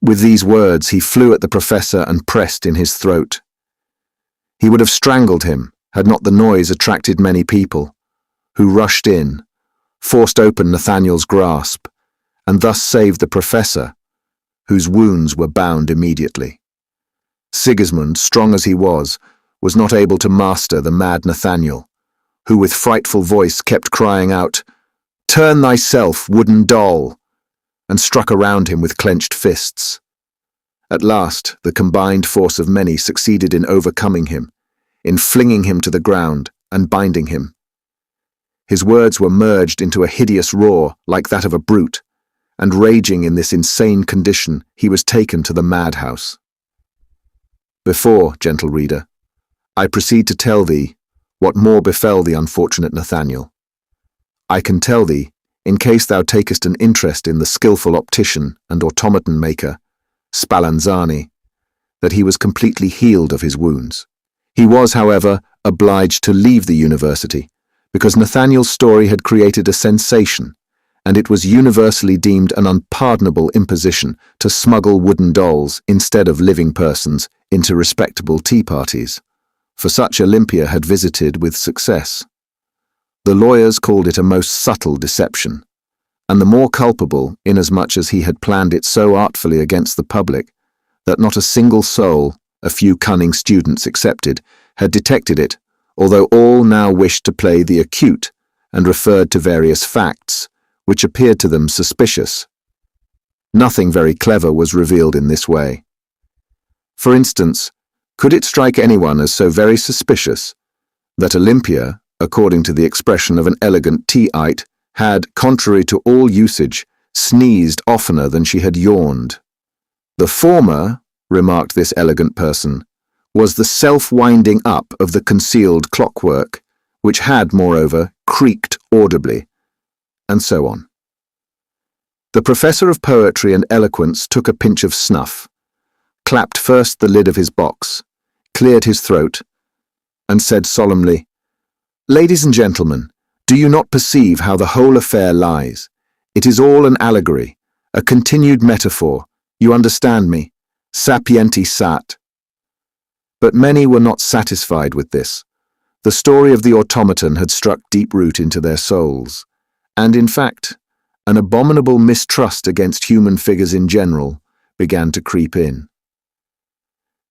With these words he flew at the professor and pressed in his throat. He would have strangled him had not the noise attracted many people, who rushed in, forced open Nathaniel's grasp, and thus saved the professor, whose wounds were bound immediately. Sigismund, strong as he was not able to master the mad Nathaniel, who with frightful voice kept crying out, "Turn thyself, wooden doll!" and struck around him with clenched fists. At last, the combined force of many succeeded in overcoming him, in flinging him to the ground and binding him. His words were merged into a hideous roar like that of a brute, and raging in this insane condition, he was taken to the madhouse. Before, gentle reader, I proceed to tell thee what more befell the unfortunate Nathaniel, I can tell thee, in case thou takest an interest in the skilful optician and automaton maker, Spallanzani, that he was completely healed of his wounds. He was, however, obliged to leave the university, because Nathaniel's story had created a sensation, and it was universally deemed an unpardonable imposition to smuggle wooden dolls instead of living persons into respectable tea parties, for such Olympia had visited with success. The lawyers called it a most subtle deception, and the more culpable inasmuch as he had planned it so artfully against the public that not a single soul, a few cunning students excepted, had detected it, although all now wished to play the acute and referred to various facts, which appeared to them suspicious. Nothing very clever was revealed in this way. For instance, could it strike anyone as so very suspicious that Olympia, according to the expression of an elegant tea-ite, had, contrary to all usage, sneezed oftener than she had yawned? The former, remarked this elegant person, was the self-winding up of the concealed clockwork, which had, moreover, creaked audibly, and so on. The professor of poetry and eloquence took a pinch of snuff, clapped first the lid of his box, cleared his throat, and said solemnly, "Ladies and gentlemen, do you not perceive how the whole affair lies? It is all an allegory, a continued metaphor. You understand me? Sapienti sat." But many were not satisfied with this. The story of the automaton had struck deep root into their souls, and in fact, an abominable mistrust against human figures in general began to creep in.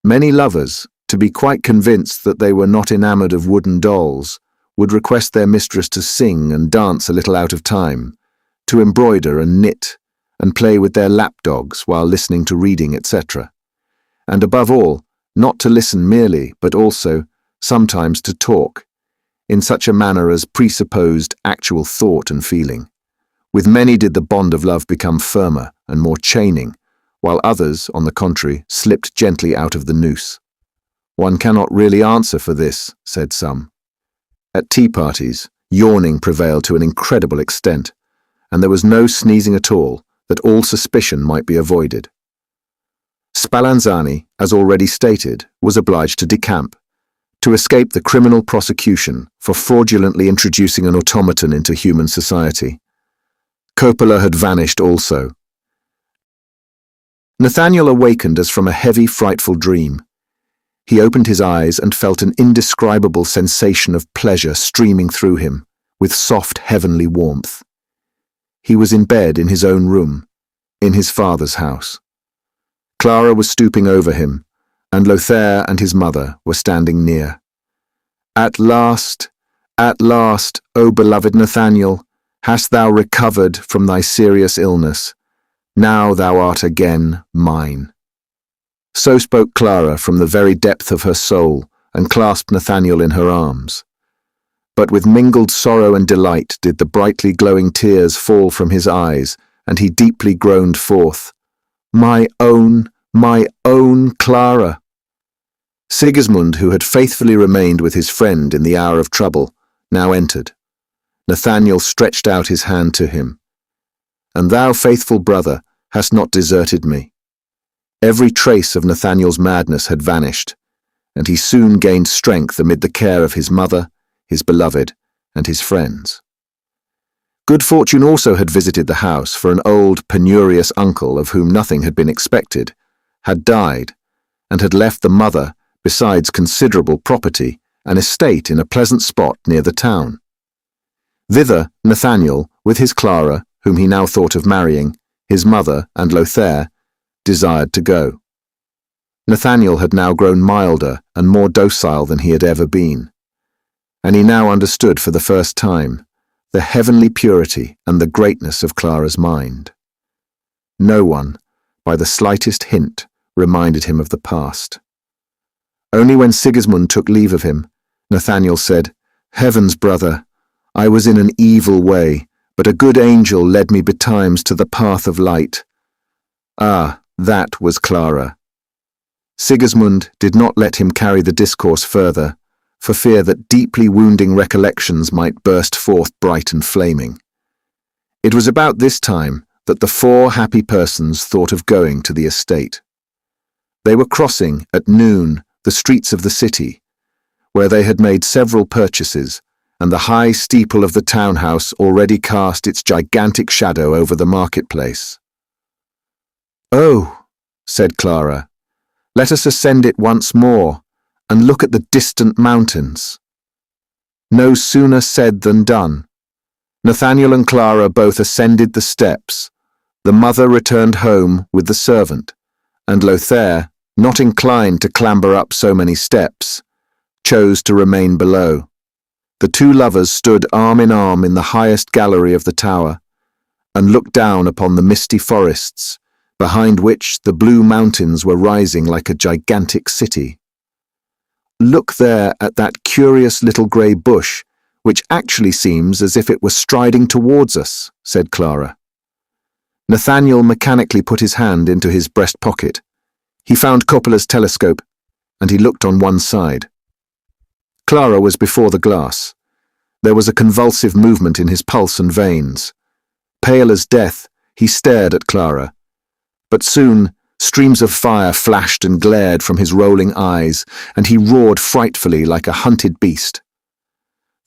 Many lovers, to be quite convinced that they were not enamored of wooden dolls, would request their mistress to sing and dance a little out of time, to embroider and knit, and play with their lapdogs while listening to reading, etc. And above all, not to listen merely, but also, sometimes to talk, in such a manner as presupposed actual thought and feeling. With many did the bond of love become firmer and more chaining, while others, on the contrary, slipped gently out of the noose. "One cannot really answer for this," said some. At tea parties, yawning prevailed to an incredible extent, and there was no sneezing at all, that all suspicion might be avoided. Spallanzani, as already stated, was obliged to decamp, to escape the criminal prosecution for fraudulently introducing an automaton into human society. Coppola had vanished also. Nathaniel awakened as from a heavy, frightful dream. He opened his eyes and felt an indescribable sensation of pleasure streaming through him, with soft, heavenly warmth. He was in bed in his own room, in his father's house. Clara was stooping over him, and Lothair and his mother were standing near. At last, O beloved Nathaniel, hast thou recovered from thy serious illness. Now thou art again mine." So spoke Clara from the very depth of her soul, and clasped Nathaniel in her arms. But with mingled sorrow and delight did the brightly glowing tears fall from his eyes, and he deeply groaned forth, my own Clara." Sigismund, who had faithfully remained with his friend in the hour of trouble, now entered. Nathaniel stretched out his hand to him. "And thou, faithful brother, hast not deserted me." Every trace of Nathaniel's madness had vanished, and he soon gained strength amid the care of his mother, his beloved, and his friends. Good fortune also had visited the house, for an old, penurious uncle, of whom nothing had been expected, had died, and had left the mother, besides considerable property, an estate in a pleasant spot near the town. Thither Nathaniel, with his Clara, whom he now thought of marrying, his mother, and Lothair, desired to go. Nathaniel had now grown milder and more docile than he had ever been, and he now understood for the first time the heavenly purity and the greatness of Clara's mind. No one, by the slightest hint, reminded him of the past. Only when Sigismund took leave of him, Nathaniel said, "Heavens, brother, I was in an evil way, but a good angel led me betimes to the path of light." Ah, that was Clara. Sigismund did not let him carry the discourse further, for fear that deeply wounding recollections might burst forth bright and flaming. It was about this time that the four happy persons thought of going to the estate. They were crossing, at noon, the streets of the city, where they had made several purchases, and the high steeple of the townhouse already cast its gigantic shadow over the marketplace. "Oh," said Clara, "let us ascend it once more, and look at the distant mountains." No sooner said than done. Nathaniel and Clara both ascended the steps. The mother returned home with the servant, and Lothair, not inclined to clamber up so many steps, chose to remain below. The two lovers stood arm in arm in the highest gallery of the tower, and looked down upon the misty forests, behind which the blue mountains were rising like a gigantic city. "Look there at that curious little grey bush, which actually seems as if it were striding towards us," said Clara. Nathaniel mechanically put his hand into his breast pocket. He found Coppola's telescope, and he looked on one side. Clara was before the glass. There was a convulsive movement in his pulse and veins. Pale as death, He stared at Clara. But soon, streams of fire flashed and glared from his rolling eyes, and he roared frightfully like a hunted beast.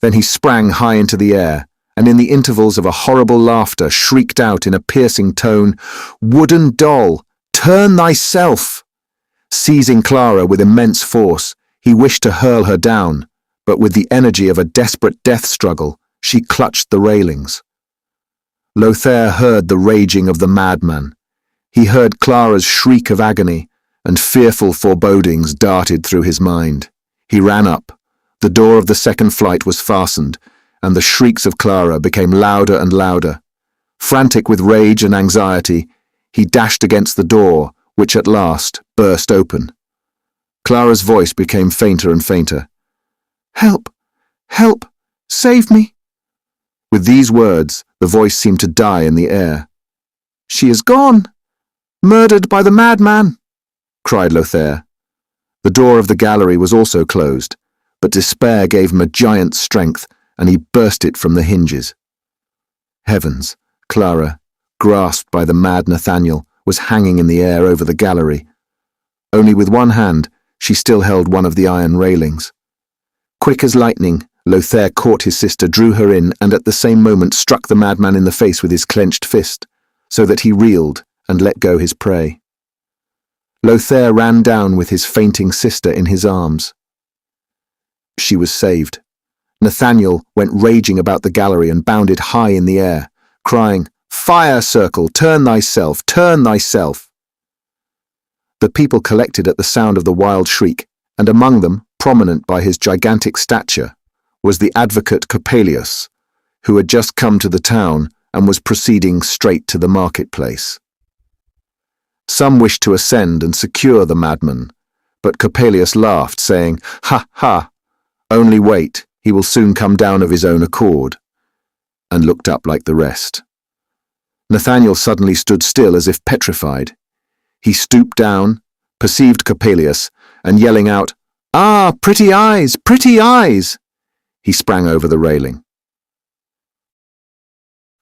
Then he sprang high into the air, and in the intervals of a horrible laughter shrieked out in a piercing tone, "Wooden doll, turn thyself!" Seizing Clara with immense force, he wished to hurl her down, but with the energy of a desperate death struggle, she clutched the railings. Lothair heard the raging of the madman. He heard Clara's shriek of agony, and fearful forebodings darted through his mind. He ran up. The door of the second flight was fastened, and the shrieks of Clara became louder and louder. Frantic with rage and anxiety, he dashed against the door, which at last burst open. Clara's voice became fainter and fainter. "Help! Help! Save me!" With these words, the voice seemed to die in the air. "She is gone! Murdered by the madman!" cried Lothair. The door of the gallery was also closed, but despair gave him a giant strength, and he burst it from the hinges. Heavens, Clara, grasped by the mad Nathaniel, was hanging in the air over the gallery. Only with one hand, she still held one of the iron railings. Quick as lightning, Lothair caught his sister, drew her in, and at the same moment struck the madman in the face with his clenched fist, so that he reeled and let go his prey. Lothair ran down with his fainting sister in his arms. She was saved. Nathaniel went raging about the gallery and bounded high in the air, crying, "Fire circle, turn thyself, turn thyself!" The people collected at the sound of the wild shriek, and among them, prominent by his gigantic stature, was the advocate Coppelius, who had just come to the town and was proceeding straight to the marketplace. Some wished to ascend and secure the madman, but Coppelius laughed, saying, "Ha, ha! Only wait, he will soon come down of his own accord," and looked up like the rest. Nathaniel suddenly stood still as if petrified. He stooped down, perceived Coppelius, and yelling out, "Ah, pretty eyes, pretty eyes!" he sprang over the railing.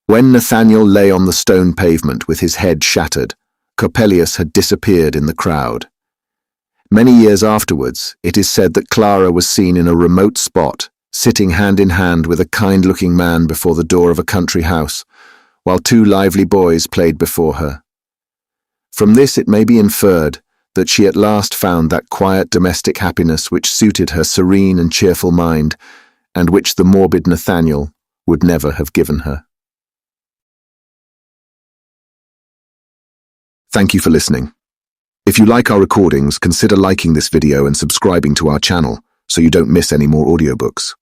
When Nathaniel lay on the stone pavement with his head shattered, Coppelius had disappeared in the crowd. Many years afterwards, it is said that Clara was seen in a remote spot, sitting hand in hand with a kind-looking man before the door of a country house, while two lively boys played before her. From this it may be inferred that she at last found that quiet domestic happiness which suited her serene and cheerful mind, and which the morbid Nathaniel would never have given her. Thank you for listening. If you like our recordings, consider liking this video and subscribing to our channel so you don't miss any more audiobooks.